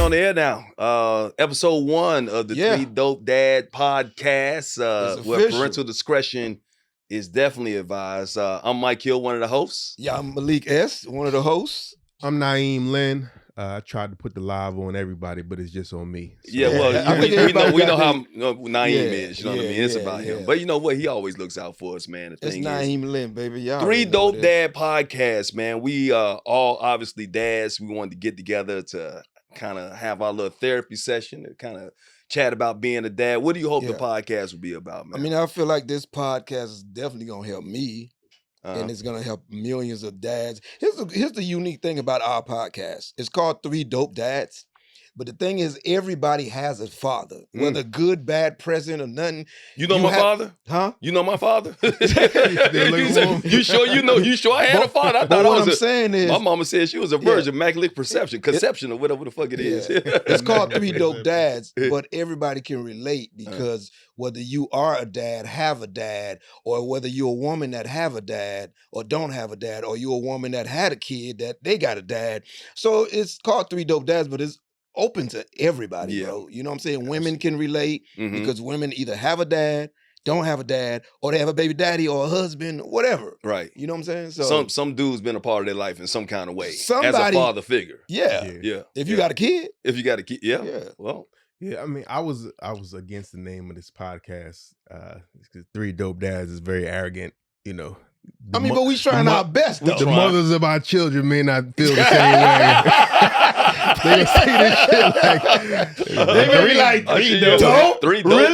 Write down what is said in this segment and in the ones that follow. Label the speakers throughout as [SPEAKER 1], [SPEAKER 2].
[SPEAKER 1] on the air now. Episode 1 of the Three Dope Dad podcast, where parental discretion is definitely advised. I'm Mike Hill, one of the hosts.
[SPEAKER 2] Yeah, I'm Malik S., one of the hosts.
[SPEAKER 3] I'm Naeem Lynn. I tried to put the live on everybody, but it's just on me.
[SPEAKER 1] So. Yeah, well, we know how Naeem is. You know what I mean? It's about him. But you know what? He always looks out for us, man.
[SPEAKER 2] It's Naeem Lynn, baby. Y'all
[SPEAKER 1] Three Dope Dad podcast, man. We all obviously dads. We wanted to get together to kind of have our little therapy session to kind of chat about being a dad. What do you hope the podcast will be about, man?
[SPEAKER 2] I mean, I feel like this podcast is definitely going to help me. And it's gonna help millions of dads. Here's the unique thing about our podcast. It's called Three Dope Dads. But the thing is, everybody has a father, whether good, bad, present, or nothing.
[SPEAKER 1] You know my father?
[SPEAKER 2] Huh?
[SPEAKER 1] You know my father? You sure you know? You sure I had a father? I thought
[SPEAKER 2] what I'm saying is,
[SPEAKER 1] my mama said she was a virgin, immaculate conception, or whatever the fuck it is.
[SPEAKER 2] It's called Three Dope Dads, but everybody can relate because whether you are a dad, have a dad, or whether you're a woman that have a dad or don't have a dad, or you're a woman that had a kid that they got a dad. So it's called Three Dope Dads, but it's open to everybody, bro. You know what I'm saying? Women can relate because women either have a dad, don't have a dad, or they have a baby daddy or a husband, whatever.
[SPEAKER 1] Right.
[SPEAKER 2] You know what I'm saying? So
[SPEAKER 1] some dude's been a part of their life in some kind of way.
[SPEAKER 2] Somebody,
[SPEAKER 1] as a father figure.
[SPEAKER 2] Yeah. If you got a kid.
[SPEAKER 1] If you got a kid, well.
[SPEAKER 3] Yeah, I mean, I was against the name of this podcast. Because Three Dope Dads is very arrogant, you know.
[SPEAKER 2] But we trying our best, though.
[SPEAKER 3] The mothers of our children may not feel the same way. They gonna say this shit like
[SPEAKER 2] they may be like
[SPEAKER 1] three dope,
[SPEAKER 3] dope, three good,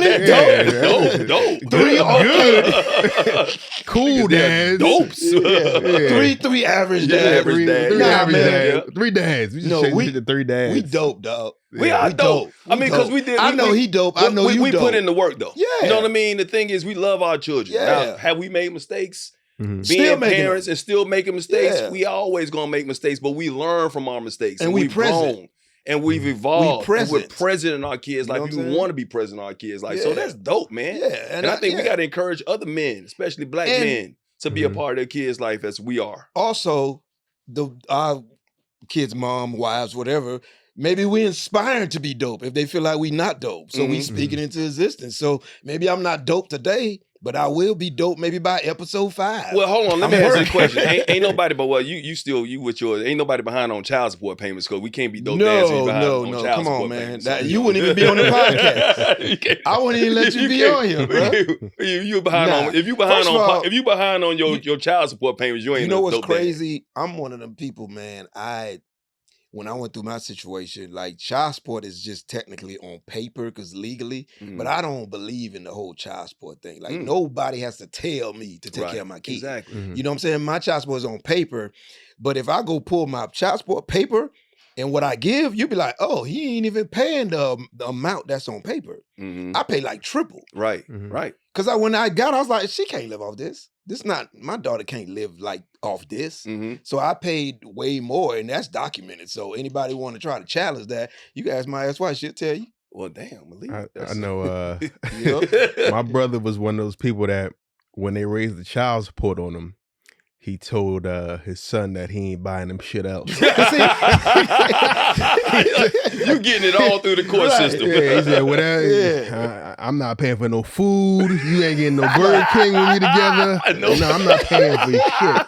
[SPEAKER 3] cool dads,
[SPEAKER 1] dopes,
[SPEAKER 2] three average dads,
[SPEAKER 3] three average dads, three dads. We the three dads.
[SPEAKER 2] We dope, dog.
[SPEAKER 1] We are dope. I mean, because we did.
[SPEAKER 2] I know he dope. I know
[SPEAKER 1] we
[SPEAKER 2] dope.
[SPEAKER 1] put in the work though.
[SPEAKER 2] Yeah,
[SPEAKER 1] you know what I mean. The thing is, we love our children.
[SPEAKER 2] Yeah.
[SPEAKER 1] Now, have we made mistakes?
[SPEAKER 2] Still
[SPEAKER 1] Being parents and still making mistakes, we always gonna make mistakes, but we learn from our mistakes, and we've grown, and we've evolved, and we're present in our kids' life. We want to be present in our kids' life, so that's dope, man.
[SPEAKER 2] Yeah,
[SPEAKER 1] and I think we got to encourage other men, especially black men, to be a part of their kids' life as we are.
[SPEAKER 2] Also, our kids' mom, wives, whatever. Maybe we inspired to be dope if they feel like we not dope, so we speak it into existence. So maybe I'm not dope today, but I will be dope maybe by episode 5.
[SPEAKER 1] Well, hold on. Let me ask you a question. Ain't nobody, but you with yours. Ain't nobody behind on child support payments because we can't be dope dads on child support
[SPEAKER 2] Come on, man.
[SPEAKER 1] Payments.
[SPEAKER 2] You wouldn't even be on the podcast. I wouldn't even let you be on here, bro.
[SPEAKER 1] You behind on if you behind on your child support payments, you ain't.
[SPEAKER 2] You know what's
[SPEAKER 1] dope
[SPEAKER 2] crazy?
[SPEAKER 1] Dad.
[SPEAKER 2] I'm one of them people, man. When I went through my situation, like child support is just technically on paper because legally, but I don't believe in the whole child support thing. Like nobody has to tell me to take care of my kids.
[SPEAKER 1] Exactly.
[SPEAKER 2] You know what I'm saying? My child support is on paper, but if I go pull my child support paper and what I give, you'd be like, oh, he ain't even paying the amount that's on paper. I pay like triple.
[SPEAKER 1] Right, right.
[SPEAKER 2] Because when I got, I was like, she can't live off this. My daughter can't live like off this. So I paid way more, and that's documented. So anybody want to try to challenge that, you can ask my ex-wife, she'll tell you.
[SPEAKER 1] Well, damn, Malik.
[SPEAKER 3] I know my brother was one of those people that when they raised the child support on him, he told his son that he ain't buying him shit else.
[SPEAKER 1] You getting it all through the court system.
[SPEAKER 3] Yeah, he said, whatever. I'm not paying for no food. You ain't getting no Burger King when we together. No, I'm not paying for shit.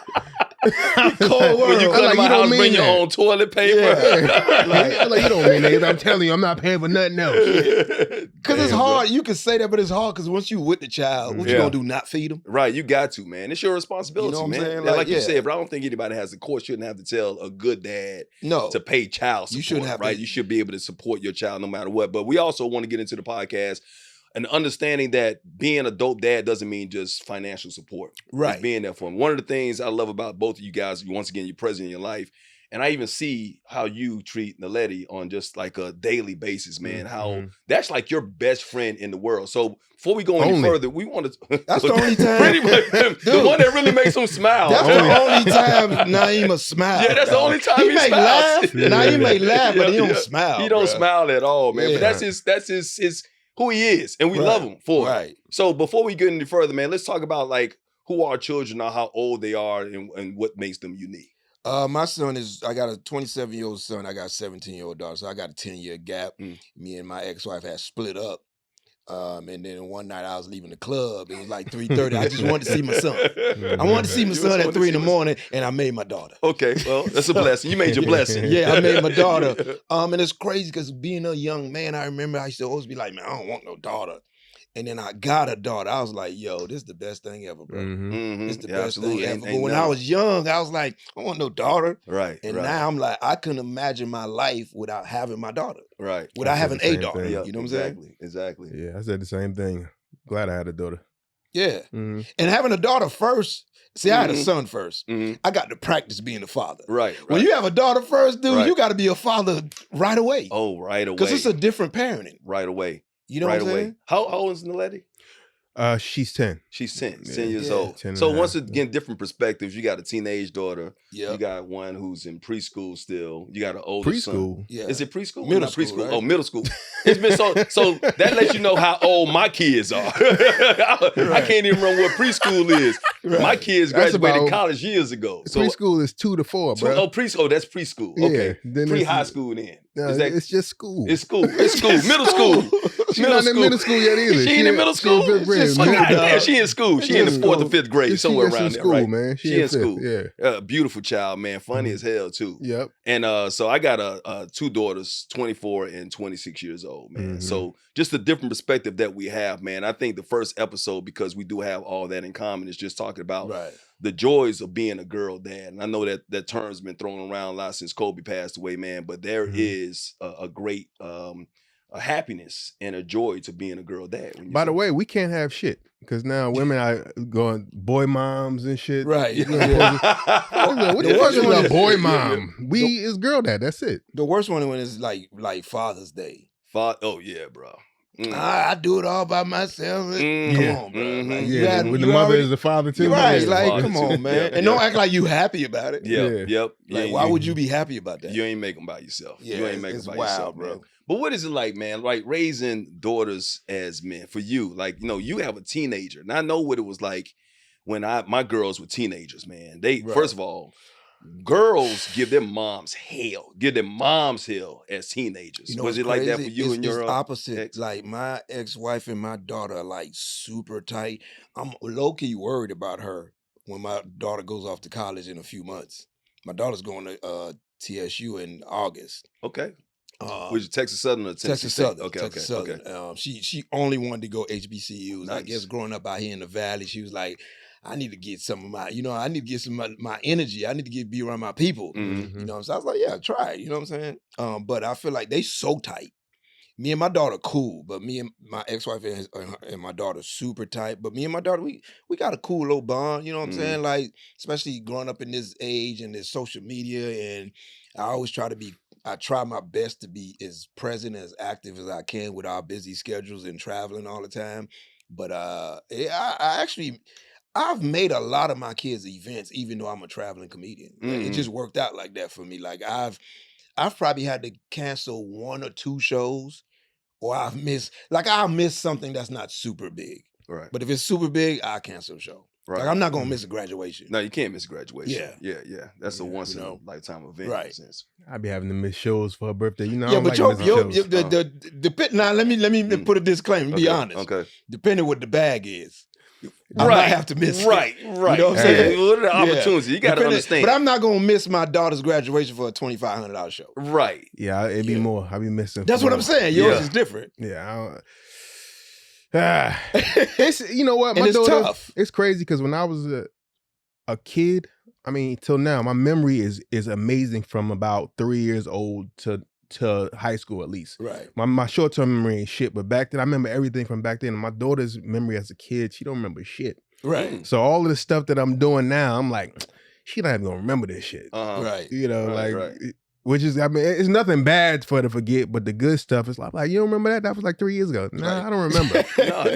[SPEAKER 1] Cold world. When you come to my house, bring your own toilet paper.
[SPEAKER 3] Yeah. like you don't mean that. I'm telling you, I'm not paying for nothing else.
[SPEAKER 2] Because it's hard. Bro. You can say that, but it's hard because once you with the child, what you gonna do? Not feed them?
[SPEAKER 1] Right, you got to, man. It's your responsibility,
[SPEAKER 2] you know what
[SPEAKER 1] man.
[SPEAKER 2] I'm saying?
[SPEAKER 1] Like you said, but I don't think anybody has the court shouldn't have to tell a good dad to pay child support.
[SPEAKER 2] You shouldn't have
[SPEAKER 1] right. You should be able to support your child no matter what. But we also want to get into the podcast. And understanding that being a dope dad doesn't mean just financial support.
[SPEAKER 2] Right.
[SPEAKER 1] It's being there for him. One of the things I love about both of you guys, once again, you're present in your life. And I even see how you treat Naledi on just like a daily basis, man. How that's like your best friend in the world. So before we go any further, we want to...
[SPEAKER 2] That's the only time.
[SPEAKER 1] The one that really makes him smile.
[SPEAKER 2] That's the only time Naeem smile.
[SPEAKER 1] Yeah, that's the only time he
[SPEAKER 2] may
[SPEAKER 1] smiles.
[SPEAKER 2] Laugh. Naeem may laugh, but he don't smile.
[SPEAKER 1] He don't smile at all, man. But that's his who he is, and we love him for it. So before we get any further, man, let's talk about like who our children are, how old they are, and what makes them unique.
[SPEAKER 2] My son I got a 27-year-old son. I got a 17-year-old daughter. So I got a 10-year gap. Me and my ex-wife had split up. And then one night I was leaving the club. It was like 3:30. I just wanted to see my son. I wanted to see my son at 3 in the morning, and I made my daughter.
[SPEAKER 1] Okay, well, that's a blessing. You made your blessing.
[SPEAKER 2] Yeah, I made my daughter. And it's crazy because being a young man, I remember I used to always be like, man, I don't want no daughter. And then I got a daughter. I was like, yo, this is the best thing ever, bro. This is the best thing ever. But when I was young, I was like, I want no daughter.
[SPEAKER 1] Right.
[SPEAKER 2] And now I'm like, I couldn't imagine my life without having my daughter.
[SPEAKER 1] Right.
[SPEAKER 2] Without having a daughter.
[SPEAKER 3] Thing.
[SPEAKER 1] Yeah,
[SPEAKER 2] You know what I'm saying?
[SPEAKER 1] Exactly.
[SPEAKER 3] Yeah, I said the same thing. Glad I had a daughter.
[SPEAKER 2] Yeah. And having a daughter first, see, I had a son first. I got to practice being a father.
[SPEAKER 1] Right.
[SPEAKER 2] When you have a daughter first, dude, you got to be a father right away.
[SPEAKER 1] Oh, right away.
[SPEAKER 2] Because it's a different parenting.
[SPEAKER 1] Right away.
[SPEAKER 2] You know what I'm saying?
[SPEAKER 1] How old is Naledi?
[SPEAKER 3] She's 10.
[SPEAKER 1] She's 10 years old.
[SPEAKER 3] 10
[SPEAKER 1] so
[SPEAKER 3] and
[SPEAKER 1] once
[SPEAKER 3] a half.
[SPEAKER 1] again, different perspectives. You got a teenage daughter.
[SPEAKER 2] Yeah.
[SPEAKER 1] You got one who's in preschool still. You got an older son.
[SPEAKER 3] Preschool?
[SPEAKER 2] Yeah.
[SPEAKER 1] Is it preschool?
[SPEAKER 2] Middle
[SPEAKER 1] Not
[SPEAKER 2] school,
[SPEAKER 1] preschool.
[SPEAKER 2] right?
[SPEAKER 1] Oh, middle school. It's been so that lets you know how old my kids are. I can't even remember what preschool is.
[SPEAKER 2] Right.
[SPEAKER 1] My kids
[SPEAKER 3] That's
[SPEAKER 1] graduated
[SPEAKER 3] about-
[SPEAKER 1] college years ago. So
[SPEAKER 3] Preschool is 2 to 4, bro.
[SPEAKER 1] oh, preschool. That's preschool.
[SPEAKER 3] Yeah,
[SPEAKER 1] Okay.
[SPEAKER 3] then
[SPEAKER 1] Pre-high
[SPEAKER 3] it's-
[SPEAKER 1] school then.
[SPEAKER 3] No,
[SPEAKER 1] Is that,
[SPEAKER 3] it's just school.
[SPEAKER 1] it's school. It's school. Middle school.
[SPEAKER 3] She's not in middle school yet either.
[SPEAKER 1] She ain't in middle school.
[SPEAKER 3] She in fifth grade.
[SPEAKER 2] It's
[SPEAKER 1] Oh,
[SPEAKER 2] just
[SPEAKER 3] Man,
[SPEAKER 2] school,
[SPEAKER 1] goddamn,
[SPEAKER 2] dog.
[SPEAKER 1] she in school. She in the
[SPEAKER 2] It's
[SPEAKER 1] 4th or
[SPEAKER 2] school.
[SPEAKER 1] 5th grade,
[SPEAKER 3] She
[SPEAKER 1] somewhere
[SPEAKER 3] just in
[SPEAKER 1] around there,
[SPEAKER 3] school,
[SPEAKER 1] right?
[SPEAKER 3] man.
[SPEAKER 1] She in
[SPEAKER 3] fifth,
[SPEAKER 1] school.
[SPEAKER 3] Yeah.
[SPEAKER 1] Beautiful child, man. Funny as hell too.
[SPEAKER 3] Yep.
[SPEAKER 1] And so I got 2 daughters, 24 and 26 years old, man. So just a different perspective that we have, man. I think the first episode, because we do have all that in common, is just talking about the joys of being a girl dad. And I know that term's been thrown around a lot since Kobe passed away, man. But there is a great a happiness and a joy to being a girl dad.
[SPEAKER 3] By the way, we can't have shit because now women are going boy moms and shit.
[SPEAKER 2] Right.
[SPEAKER 3] What the fuck is a boy mom? We is girl dad. That's it.
[SPEAKER 2] The worst one is like Father's Day.
[SPEAKER 1] Oh yeah, bro.
[SPEAKER 2] I do it all by myself. Come on, bro. Like,
[SPEAKER 3] Yeah, when the mother is the father too.
[SPEAKER 2] You're right.
[SPEAKER 3] Yeah.
[SPEAKER 2] Like, come on, man. And don't act like you happy about it.
[SPEAKER 1] Yep.
[SPEAKER 2] Like, why would you be happy about that?
[SPEAKER 1] You ain't making by yourself.
[SPEAKER 2] Yeah,
[SPEAKER 1] You ain't making by
[SPEAKER 2] wild,
[SPEAKER 1] yourself,
[SPEAKER 2] bro.
[SPEAKER 1] man. But what is it like, man? Like raising daughters as men for you? Like, you have a teenager, and I know what it was like when my girls were teenagers, man. First of all, girls give their moms hell as teenagers. Was it like that for you and your
[SPEAKER 2] It's opposite.
[SPEAKER 1] ex?
[SPEAKER 2] Like my ex-wife and my daughter are like super tight. I'm low-key worried about her when my daughter goes off to college in a few months. My daughter's going to TSU in August.
[SPEAKER 1] Okay. Was it Texas Southern or Tennessee
[SPEAKER 2] Texas
[SPEAKER 1] State?
[SPEAKER 2] Southern.
[SPEAKER 1] Okay,
[SPEAKER 2] Texas
[SPEAKER 1] okay,
[SPEAKER 2] Southern.
[SPEAKER 1] okay.
[SPEAKER 2] She only wanted to go HBCUs. I
[SPEAKER 1] Nice.
[SPEAKER 2] guess growing up out here in the valley, she was like, I need to get some of my, I need to get some of my energy. I need to be around my people.
[SPEAKER 1] Mhm.
[SPEAKER 2] You know what I'm saying? I was like, yeah, try it. You know what I'm saying? But I feel like they so tight. Me and my daughter cool, but me and my ex-wife and my daughter super tight. But me and my daughter, we got a cool little bond. You know what I'm saying? Like, especially growing up in this age and this social media, and I always I try my best to be as present, as active as I can with our busy schedules and traveling all the time. But I've made a lot of my kids' events, even though I'm a traveling comedian. Like, it just worked out like that for me. Like I've probably had to cancel 1 or 2 shows, or I'll miss something that's not super big.
[SPEAKER 1] Right.
[SPEAKER 2] But if it's super big, I'll cancel a show.
[SPEAKER 1] Right.
[SPEAKER 2] Like I'm not gonna miss a graduation.
[SPEAKER 1] No, you can't miss graduation.
[SPEAKER 2] Yeah.
[SPEAKER 1] Yeah. That's a once in a lifetime event.
[SPEAKER 2] Right.
[SPEAKER 1] In a sense.
[SPEAKER 3] I be having to miss shows for her birthday. You know,
[SPEAKER 2] Yeah,
[SPEAKER 3] I'm
[SPEAKER 2] but
[SPEAKER 3] like missing shows.
[SPEAKER 2] now let me put it disclaimer. Be honest.
[SPEAKER 1] Okay.
[SPEAKER 2] Depending what the bag is, I might have to miss.
[SPEAKER 1] Right.
[SPEAKER 2] You know what I'm
[SPEAKER 1] Hey,
[SPEAKER 2] saying?
[SPEAKER 1] what are the opportunities? You got to understand.
[SPEAKER 2] But I'm not gonna miss my daughter's graduation for a $2,500 show.
[SPEAKER 1] Right.
[SPEAKER 3] Yeah, it'd be more. I be missing.
[SPEAKER 2] That's what I'm saying. Yours is different.
[SPEAKER 3] Yeah. It's you know what,
[SPEAKER 2] And it's
[SPEAKER 3] daughter,
[SPEAKER 2] tough.
[SPEAKER 3] It's crazy because when I was a kid, I mean, till now, my memory is amazing from about 3 years old to high school at least.
[SPEAKER 2] Right.
[SPEAKER 3] My short term memory ain't shit, but back then I remember everything from back then. My daughter's memory as a kid, she don't remember shit.
[SPEAKER 2] Right.
[SPEAKER 3] So all of the stuff that I'm doing now, I'm like, she not even gonna remember this shit.
[SPEAKER 2] Right.
[SPEAKER 3] You know,
[SPEAKER 1] Right.
[SPEAKER 3] which is, I mean, it's nothing bad for her to forget, but the good stuff is like, you don't remember that? That was like 3 years ago. Nah,
[SPEAKER 2] Right.
[SPEAKER 3] I don't remember.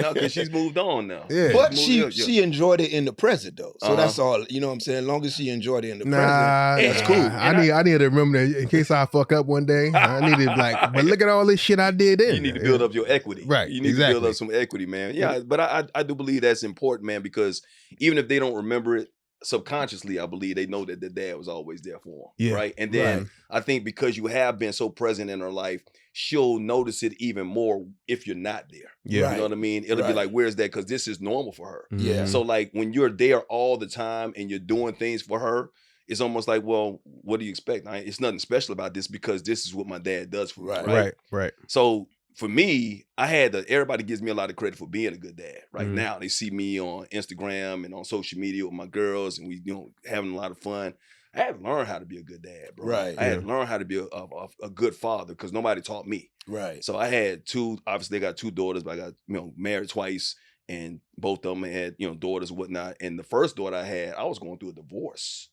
[SPEAKER 1] No, because she's moved on now.
[SPEAKER 3] Yeah.
[SPEAKER 2] But
[SPEAKER 1] Yeah.
[SPEAKER 2] she enjoyed it in the present though. So that's all, you know what I'm saying? As long as she enjoyed it in the present, that's cool.
[SPEAKER 3] I need to remember that in case I fuck up one day. I need to but look at all this shit I did then.
[SPEAKER 1] You need to build up your equity.
[SPEAKER 3] Right,
[SPEAKER 1] You need to build up some equity, man. Yeah, but I do believe that's important, man, because even if they don't remember it, subconsciously, I believe they know that their dad was always there for them.
[SPEAKER 3] Yeah.
[SPEAKER 1] Right. And then I think because you have been so present in her life, she'll notice it even more if you're not there.
[SPEAKER 3] Yeah.
[SPEAKER 1] You know what I mean? It'll be like, where's that? Because this is normal for her.
[SPEAKER 2] Yeah.
[SPEAKER 1] So like when you're there all the time and you're doing things for her, it's almost like, well, what do you expect? It's nothing special about this because this is what my dad does for me.
[SPEAKER 3] Right.
[SPEAKER 1] So for me, everybody gives me a lot of credit for being a good dad. Right now, they see me on Instagram and on social media with my girls, and we, having a lot of fun. I had to learn how to be a good dad, bro.
[SPEAKER 2] Right.
[SPEAKER 1] I had to learn how to be a good father because nobody taught me.
[SPEAKER 2] Right.
[SPEAKER 1] So I had obviously I got 2 daughters, but I got, married twice, and both of them had, daughters and whatnot. And the first daughter I had, I was going through a divorce.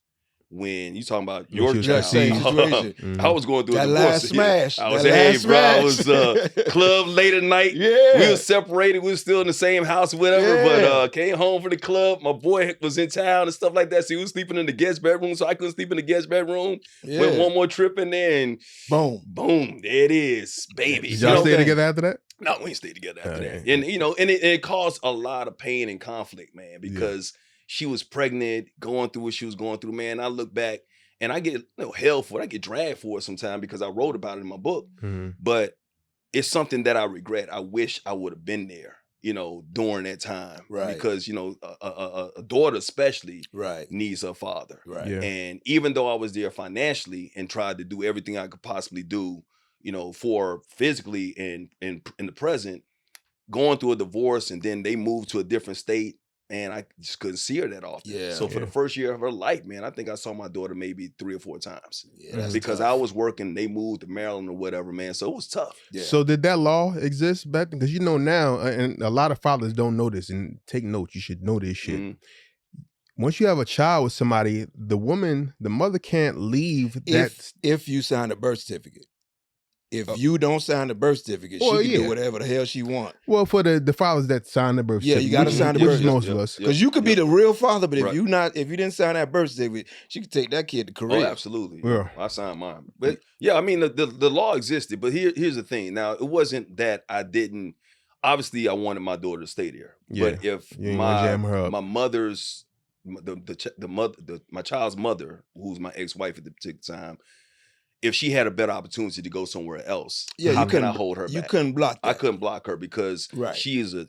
[SPEAKER 1] When you talking about your child,
[SPEAKER 2] situation.
[SPEAKER 1] I was going through
[SPEAKER 2] that
[SPEAKER 1] a divorce.
[SPEAKER 2] last smash.
[SPEAKER 1] I was bro. I was club late at night.
[SPEAKER 2] Yeah.
[SPEAKER 1] We were separated. We were still in the same house, whatever. But came home from the club. My boy was in town and stuff like that. So he was sleeping in the guest bedroom, so I couldn't sleep in the guest bedroom. Went one more trip in there, and boom, there it is, baby.
[SPEAKER 3] Did y'all stay together after that?
[SPEAKER 1] No, we didn't stay together after that. And it caused a lot of pain and conflict, man, because she was pregnant, going through what she was going through, man. I look back and I get hell for it. I get dragged for it sometimes because I wrote about it in my book. But it's something that I regret. I wish I would have been there, during that time.
[SPEAKER 2] Right.
[SPEAKER 1] Because, a daughter especially needs her father.
[SPEAKER 2] Right.
[SPEAKER 3] Yeah.
[SPEAKER 1] And even though I was there financially and tried to do everything I could possibly do, for physically and in the present, going through a divorce and then they moved to a different state, and I just couldn't see her that often.
[SPEAKER 2] Yeah.
[SPEAKER 1] So for the first year of her life, man, I think I saw my daughter maybe 3 or 4 times.
[SPEAKER 2] Yeah,
[SPEAKER 1] because
[SPEAKER 2] tough.
[SPEAKER 1] I was working, they moved to Maryland or whatever, man. So it was tough.
[SPEAKER 2] Yeah.
[SPEAKER 3] So did that law exist back then? Because now, and a lot of fathers don't know this, and take notes. You should know this shit. Once you have a child with somebody, the mother can't leave
[SPEAKER 2] if you sign a birth certificate. If you don't sign the birth certificate, she can do whatever the hell she wants.
[SPEAKER 3] Well, for the fathers that sign the birth certificate.
[SPEAKER 2] Yeah, you got to sign the birth certificate.
[SPEAKER 3] Most of us.
[SPEAKER 2] Because you could be the real father, but if you didn't sign that birth certificate, she could take that kid to Korea.
[SPEAKER 1] Oh, absolutely. Yeah. I signed mine. But yeah, I mean, the law existed, but here's the thing. Now, it wasn't that I didn't, obviously I wanted my daughter to stay there. Yeah. But if my mother's, my child's mother, who's my ex-wife at the particular time, if she had a better opportunity to go somewhere else, how can I hold her back?
[SPEAKER 2] You couldn't block that.
[SPEAKER 1] I couldn't block her because she is a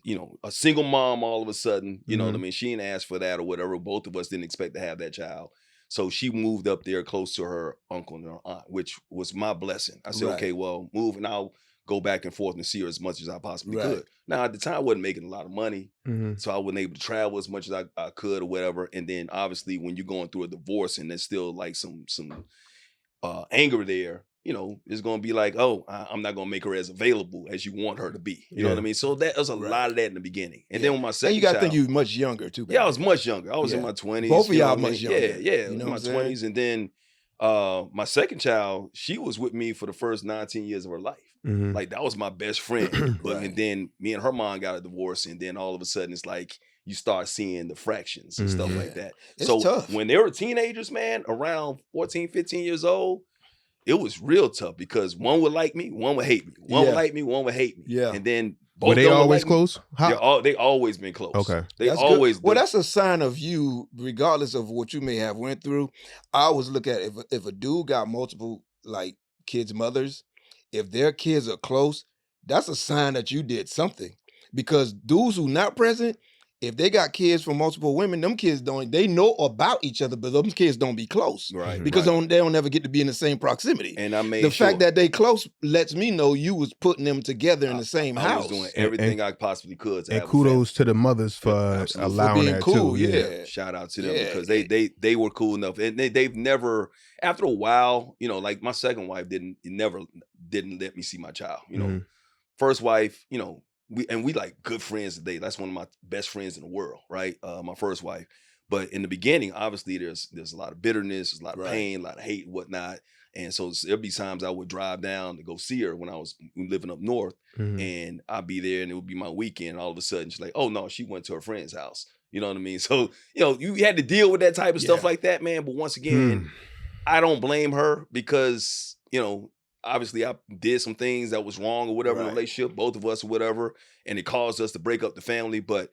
[SPEAKER 1] single mom all of a sudden. You know what I mean? She didn't ask for that or whatever. Both of us didn't expect to have that child. So she moved up there close to her uncle and her aunt, which was my blessing. I said, okay, well, move and I'll go back and forth and see her as much as I possibly could. Now, at the time, I wasn't making a lot of money. So I wasn't able to travel as much as I could or whatever. And then obviously when you're going through a divorce and there's still like some anger there, it's going to be like, oh, I'm not going to make her as available as you want her to be. You know what I mean? So that was a lot of that in the beginning. And then with my second child.
[SPEAKER 2] And you got to think you were much younger too.
[SPEAKER 1] Yeah, I was much younger. I was in my 20s.
[SPEAKER 2] Both of y'all much younger.
[SPEAKER 1] Yeah, in my 20s. And then my second child, she was with me for the first 19 years of her life. Like that was my best friend. But and then me and her mom got a divorce. And then all of a sudden it's like, you start seeing the fractions and stuff like that.
[SPEAKER 2] It's
[SPEAKER 1] so
[SPEAKER 2] tough.
[SPEAKER 1] When they were teenagers, man, around 14, 15 years old, it was real tough because one would like me, one would hate me. One would like me, one would hate me.
[SPEAKER 2] Yeah.
[SPEAKER 1] And then both
[SPEAKER 3] were they always close?
[SPEAKER 1] They always been close.
[SPEAKER 3] Okay.
[SPEAKER 1] They always.
[SPEAKER 2] Well, that's a sign of you, regardless of what you may have went through. I always look at if a dude got multiple like kids' mothers, if their kids are close, that's a sign that you did something. Because dudes who not present, if they got kids from multiple women, them kids they know about each other, but them kids don't be close.
[SPEAKER 1] Right.
[SPEAKER 2] Because they don't ever get to be in the same proximity.
[SPEAKER 1] And I made
[SPEAKER 2] the fact that they close lets me know you was putting them together in the same house.
[SPEAKER 1] I was doing everything I possibly could to
[SPEAKER 3] and
[SPEAKER 1] have
[SPEAKER 3] kudos to the mothers for allowing
[SPEAKER 2] being
[SPEAKER 3] that
[SPEAKER 2] cool,
[SPEAKER 3] too.
[SPEAKER 2] Yeah.
[SPEAKER 1] Shout out to them because they were cool enough. And they've never, after a while, like my second wife didn't let me see my child. First wife, we like good friends today. That's one of my best friends in the world, right? My first wife. But in the beginning, obviously, there's a lot of bitterness, there's a lot of pain, a lot of hate, and whatnot. And so there'd be times I would drive down to go see her when I was living up north, and I'd be there, and it would be my weekend. And all of a sudden, she's like, "Oh no, she went to her friend's house." You know what I mean? So you had to deal with that type of stuff like that, man. But once again, I don't blame her because obviously I did some things that was wrong or whatever in the relationship, both of us or whatever, and it caused us to break up the family. But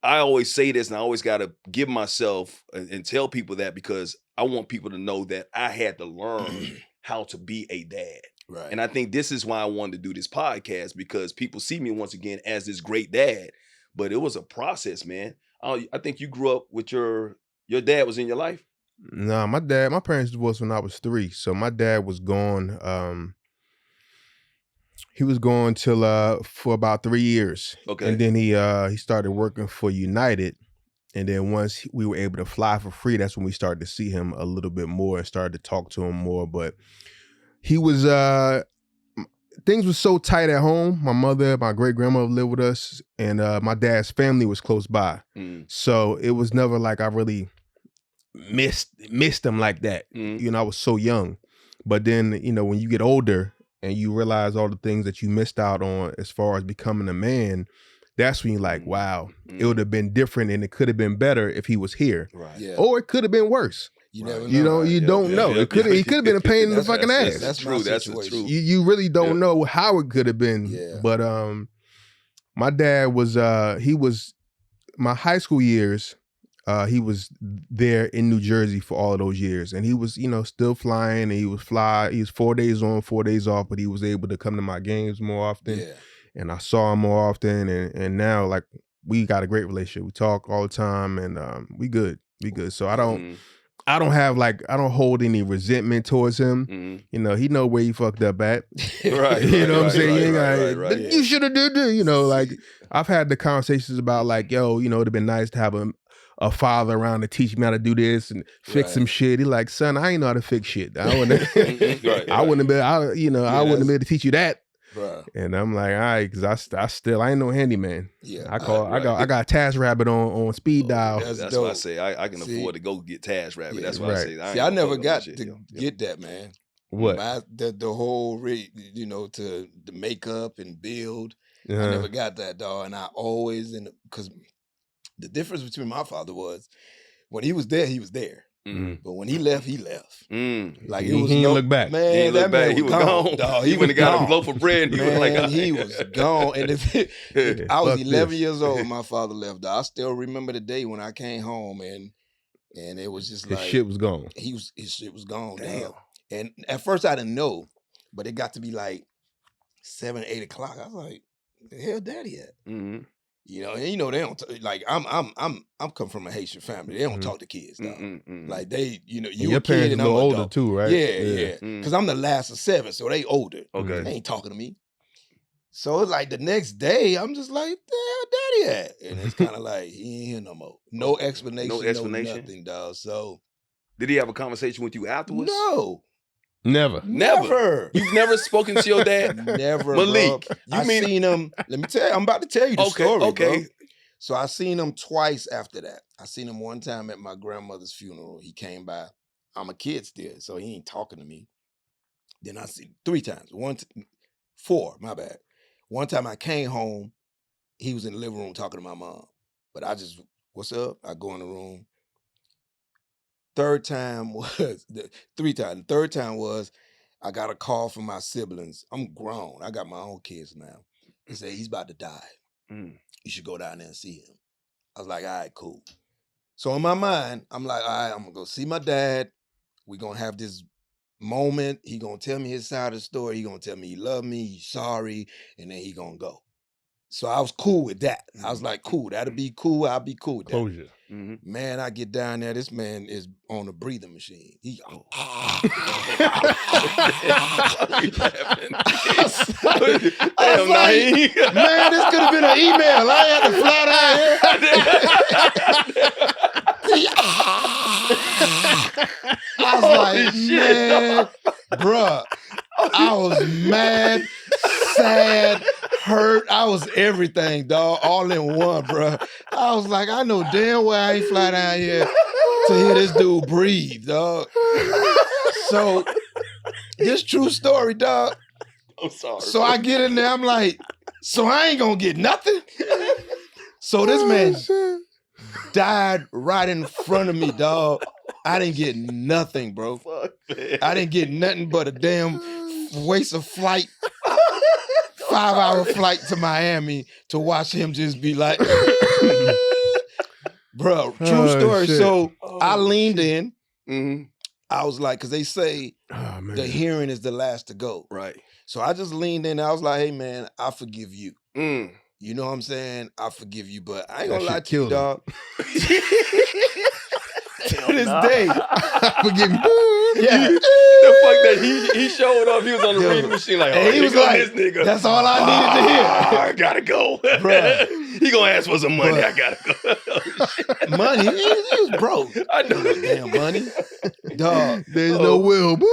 [SPEAKER 1] I always say this, and I always got to give myself and tell people that, because I want people to know that I had to learn how to be a dad.
[SPEAKER 2] Right.
[SPEAKER 1] And I think this is why I wanted to do this podcast, because people see me once again as this great dad, but it was a process, man. I think you grew up with your dad was in your life.
[SPEAKER 3] Nah, my parents divorced when I was 3. So my dad was gone. He was gone till for about 3 years.
[SPEAKER 1] Okay.
[SPEAKER 3] And then he started working for United. And then once we were able to fly for free, that's when we started to see him a little bit more and started to talk to him more. But he was things were so tight at home. My mother, my great grandmother lived with us, and my dad's family was close by. So it was never like I really missed him like that. You know, I was so young. But then, you know, when you get older and you realize all the things that you missed out on as far as becoming a man, that's when you're like, wow, it would have been different and it could have been better if he was here.
[SPEAKER 2] Right. Yeah.
[SPEAKER 3] Or it could have been worse.
[SPEAKER 2] You never know.
[SPEAKER 3] You know, you don't know. He could have been a pain in the fucking ass.
[SPEAKER 1] That's true. That's true.
[SPEAKER 3] You really don't know how it could have been.
[SPEAKER 2] Yeah.
[SPEAKER 3] But my dad was he was my high school years. He was there in New Jersey for all of those years, and he was, you know, still flying. And he was 4 days on, 4 days off, but he was able to come to my games more often.
[SPEAKER 2] Yeah.
[SPEAKER 3] And I saw him more often, and now like we got a great relationship. We talk all the time, and we good. So I don't hold any resentment towards him. You know, he know where he fucked up at.
[SPEAKER 1] Right.
[SPEAKER 3] You know what I'm saying?
[SPEAKER 1] Right.
[SPEAKER 3] You should have did this. You know, like I've had the conversations about like, yo, you know, it'd have been nice to have a father around to teach me how to do this and fix some shit. He like, son, I ain't know how to fix shit. I wouldn't have been able to teach you that.
[SPEAKER 2] Bruh.
[SPEAKER 3] And I'm like, all right, because I ain't no handyman.
[SPEAKER 2] Yeah.
[SPEAKER 3] I got TaskRabbit on speed dial.
[SPEAKER 1] That's why I say I can afford to go get TaskRabbit.
[SPEAKER 2] Yeah,
[SPEAKER 1] that's why I say
[SPEAKER 2] I never got to get that, man.
[SPEAKER 3] What?
[SPEAKER 2] The whole you know, to the makeup and build. I never got that, dog. And I always because the difference between my father was when he was there, he was there. But when he left, he left. Like
[SPEAKER 3] he didn't look back.
[SPEAKER 1] Man, he
[SPEAKER 2] that man
[SPEAKER 1] he was gone.
[SPEAKER 2] Dog.
[SPEAKER 1] He went and got a loaf of bread.
[SPEAKER 2] He was gone. And if I was 11 years old, my father left. I still remember the day when I came home and it was just like
[SPEAKER 3] his shit was gone.
[SPEAKER 2] His shit was gone.
[SPEAKER 1] Damn.
[SPEAKER 2] And at first I didn't know, but it got to be like 7, 8 o'clock. I was like, "The hell, daddy at?" You know, and you know they don't like. I'm come from a Haitian family. They don't talk to kids, dog. Like they, you know,
[SPEAKER 3] your parents
[SPEAKER 2] and
[SPEAKER 3] a little older too, right?
[SPEAKER 2] Yeah. Because I'm the last of 7, so they older.
[SPEAKER 1] Okay,
[SPEAKER 2] they ain't talking to me. So it's like the next day, I'm just like, "The hell, daddy at?" And it's kind of like he ain't here no more. No explanation. No nothing, dog. So
[SPEAKER 1] did he have a conversation with you afterwards?
[SPEAKER 2] No.
[SPEAKER 3] Never.
[SPEAKER 1] You've never spoken to your dad?
[SPEAKER 2] Never,
[SPEAKER 1] Malik.
[SPEAKER 2] I seen him. Let me tell you. I'm about to tell you the story.
[SPEAKER 1] Okay.
[SPEAKER 2] Bro. So I seen him twice after that. I seen him one time at my grandmother's funeral. He came by. I'm a kid still, so he ain't talking to me. Then I see 3 times. 4. My bad. One time I came home. He was in the living room talking to my mom. But I just, what's up? I go in the room. 3rd time was 3 times. The 3rd time was I got a call from my siblings. I'm grown. I got my own kids now. They say he's about to die. You should go down there and see him. I was like, all right, cool. So in my mind, I'm like, all right, I'm gonna go see my dad. We're gonna have this moment. He gonna tell me his side of the story. He gonna tell me he loved me, he's sorry, and then he gonna go. So I was cool with that. I was like, cool, that'll be cool. I'll be cool with that.
[SPEAKER 3] Closure.
[SPEAKER 2] Man, I get down there. This man is on a breathing machine. He,
[SPEAKER 1] Damn,
[SPEAKER 2] like, man, this could have been an email. I had to fly down here. I was like, man, bruh, I was mad, sad, hurt. I was everything, dog, all in one, bruh. I was like, I know damn well I ain't fly down here to hear this dude breathe, dog. So, this true story, dog.
[SPEAKER 1] I'm sorry.
[SPEAKER 2] So I get in there, I'm like, so I ain't gonna get nothing? So this man died right in front of me, dog. I didn't get nothing, bro.
[SPEAKER 1] Fuck, man.
[SPEAKER 2] I didn't get nothing but a damn waste of flight. 5-hour flight to Miami to watch him just be like, Bro, true story.
[SPEAKER 3] Shit.
[SPEAKER 2] So I leaned in.
[SPEAKER 1] Mm-hmm.
[SPEAKER 2] I was like, because they say the hearing is the last to go.
[SPEAKER 1] Right.
[SPEAKER 2] So I just leaned in. I was like, hey, man, I forgive you.
[SPEAKER 1] Mm.
[SPEAKER 2] You know what I'm saying? I forgive you, but I ain't
[SPEAKER 3] That
[SPEAKER 2] gonna lie
[SPEAKER 3] shit
[SPEAKER 2] to you,
[SPEAKER 3] killed him.
[SPEAKER 2] dog. To this day,
[SPEAKER 3] I forgive you.
[SPEAKER 2] yeah.
[SPEAKER 1] The fuck that he showed up. He was on the reading machine like, oh,
[SPEAKER 2] And he was like,
[SPEAKER 1] this nigga.
[SPEAKER 2] that's all I needed to hear.
[SPEAKER 1] I gotta go.
[SPEAKER 2] Bruh.
[SPEAKER 1] He gonna ask for some money.
[SPEAKER 2] But-
[SPEAKER 1] I gotta go.
[SPEAKER 2] Money, he was broke.
[SPEAKER 1] I know.
[SPEAKER 2] Damn money. Dog,
[SPEAKER 3] There's no will.
[SPEAKER 2] dude,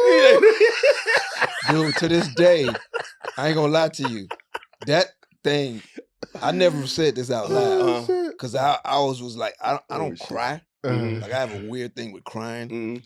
[SPEAKER 2] to this day, I ain't gonna lie to you. That thing, I never said this out loud. Because I always was like, I don't cry. Like I have a weird thing with crying.
[SPEAKER 1] Mm-hmm.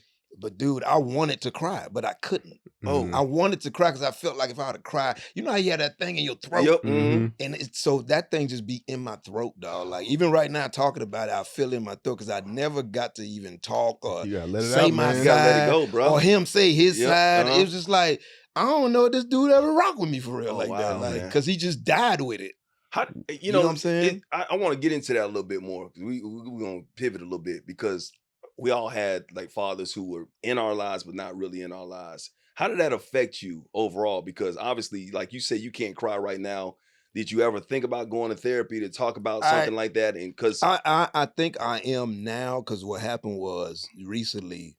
[SPEAKER 2] But dude, I wanted to cry, but I couldn't.
[SPEAKER 3] Mm-hmm.
[SPEAKER 2] I wanted to cry because I felt like if I had to cry, you know how you had that thing in your throat?
[SPEAKER 1] Yep.
[SPEAKER 3] Mm-hmm.
[SPEAKER 2] And so that thing just be in my throat, dog. Like even right now talking about it, I feel it in my throat because I never got to even talk or
[SPEAKER 3] You gotta let it
[SPEAKER 2] say
[SPEAKER 3] out,
[SPEAKER 2] my
[SPEAKER 3] man.
[SPEAKER 1] You gotta let it
[SPEAKER 2] side
[SPEAKER 1] go, bro.
[SPEAKER 2] or him say his
[SPEAKER 1] Yep,
[SPEAKER 2] side.
[SPEAKER 1] uh-huh.
[SPEAKER 2] It was just like, I don't know if this dude ever rock with me for real
[SPEAKER 1] Oh,
[SPEAKER 2] like that.
[SPEAKER 1] wow,
[SPEAKER 2] Like,
[SPEAKER 1] man.
[SPEAKER 2] because he just died with it.
[SPEAKER 1] How,
[SPEAKER 2] You know what I'm saying?
[SPEAKER 1] I want to get into that a little bit more. We're going to pivot a little bit because we all had like fathers who were in our lives, but not really in our lives. How did that affect you overall? Because obviously, like you said, you can't cry right now. Did you ever think about going to therapy to talk about something like that? And because
[SPEAKER 2] I think I am now because what happened was recently,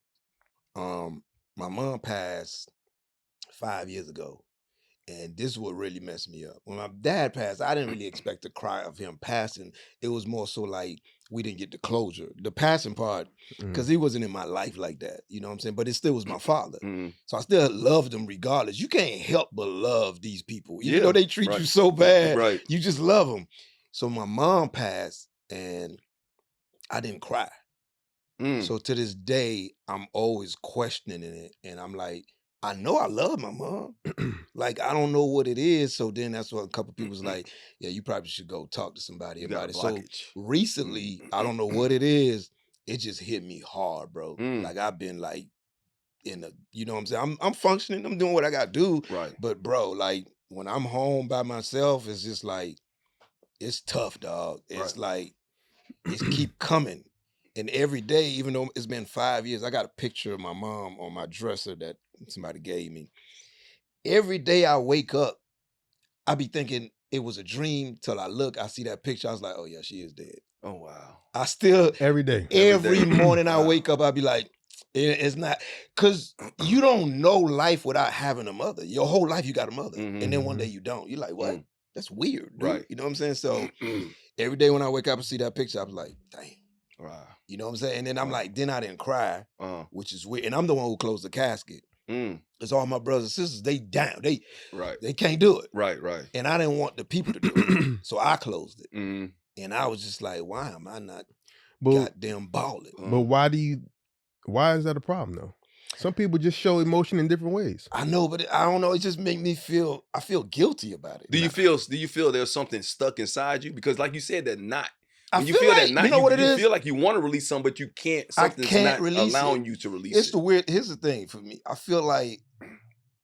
[SPEAKER 2] my mom passed 5 years ago. And this is what really messed me up. When my dad passed, I didn't really expect to cry of him passing. It was more so like we didn't get the closure. The passing part, because he wasn't in my life like that. You know what I'm saying? But it still was my father. So I still loved him regardless. You can't help but love these people. Even though they treat you so bad,
[SPEAKER 1] right.
[SPEAKER 2] you just love them. So my mom passed and I didn't cry. So to this day, I'm always questioning it. And I'm like, I know I love my mom. Like, I don't know what it is. So then that's what a couple people was like, yeah, you probably should go talk to somebody about it. So recently, I don't know what it is. It just hit me hard, bro. Like I've been like in a, you know what I'm saying? I'm functioning. I'm doing what I got to do.
[SPEAKER 1] Right.
[SPEAKER 2] But bro, like when I'm home by myself, it's just like, it's tough, dog. It's like, it's keep coming. And every day, even though it's been 5 years, I got a picture of my mom on my dresser that somebody gave me. Every day I wake up, I be thinking it was a dream till I look, I see that picture. I was like, oh yeah, she is dead.
[SPEAKER 1] Oh, wow.
[SPEAKER 2] I still,
[SPEAKER 3] every day.
[SPEAKER 2] Every morning I wake up, I be like, it's not, because you don't know life without having a mother. Your whole life you got a mother. And then one day you don't. You're like, what? That's weird, dude.
[SPEAKER 1] Right.
[SPEAKER 2] You know what I'm saying? So every day when I wake up and see that picture, I was like, damn.
[SPEAKER 1] Wow.
[SPEAKER 2] You know what I'm saying? And then I'm like, then I didn't cry, which is weird. And I'm the one who closed the casket. It's all my brothers and sisters. They down. They can't do it.
[SPEAKER 1] Right.
[SPEAKER 2] And I didn't want the people to do it. So I closed it. And I was just like, why am I not goddamn balling?
[SPEAKER 3] But why is that a problem though? Some people just show emotion in different ways.
[SPEAKER 2] I know, but I don't know. It just make me feel, I feel guilty about it.
[SPEAKER 1] Do you feel there's something stuck inside you? Because like you said, that knot. When you
[SPEAKER 2] feel
[SPEAKER 1] feel
[SPEAKER 2] like,
[SPEAKER 1] that knot,
[SPEAKER 2] you know what it
[SPEAKER 1] you
[SPEAKER 2] is?
[SPEAKER 1] feel like you want to release something, but you can't. Something's not allowing you to release it.
[SPEAKER 2] It's the weird, here's the thing for me. I feel like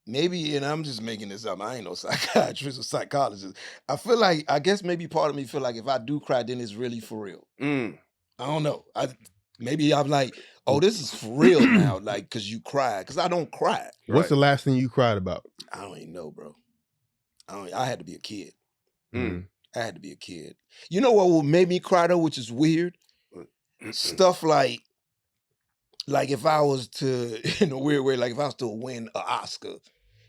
[SPEAKER 2] maybe, and I'm just making this up, I ain't no psychiatrist or psychologist. I feel like, I guess maybe part of me feel like if I do cry, then it's really for real. I don't know. Maybe I'm like, oh, this is for real now, like, because you cry. Because I don't cry.
[SPEAKER 3] What's the last thing you cried about?
[SPEAKER 2] I don't even know, bro. I had to be a kid. I had to be a kid. You know what made me cry though, which is weird? Stuff like if I was to, in a weird way, like if I was to win an Oscar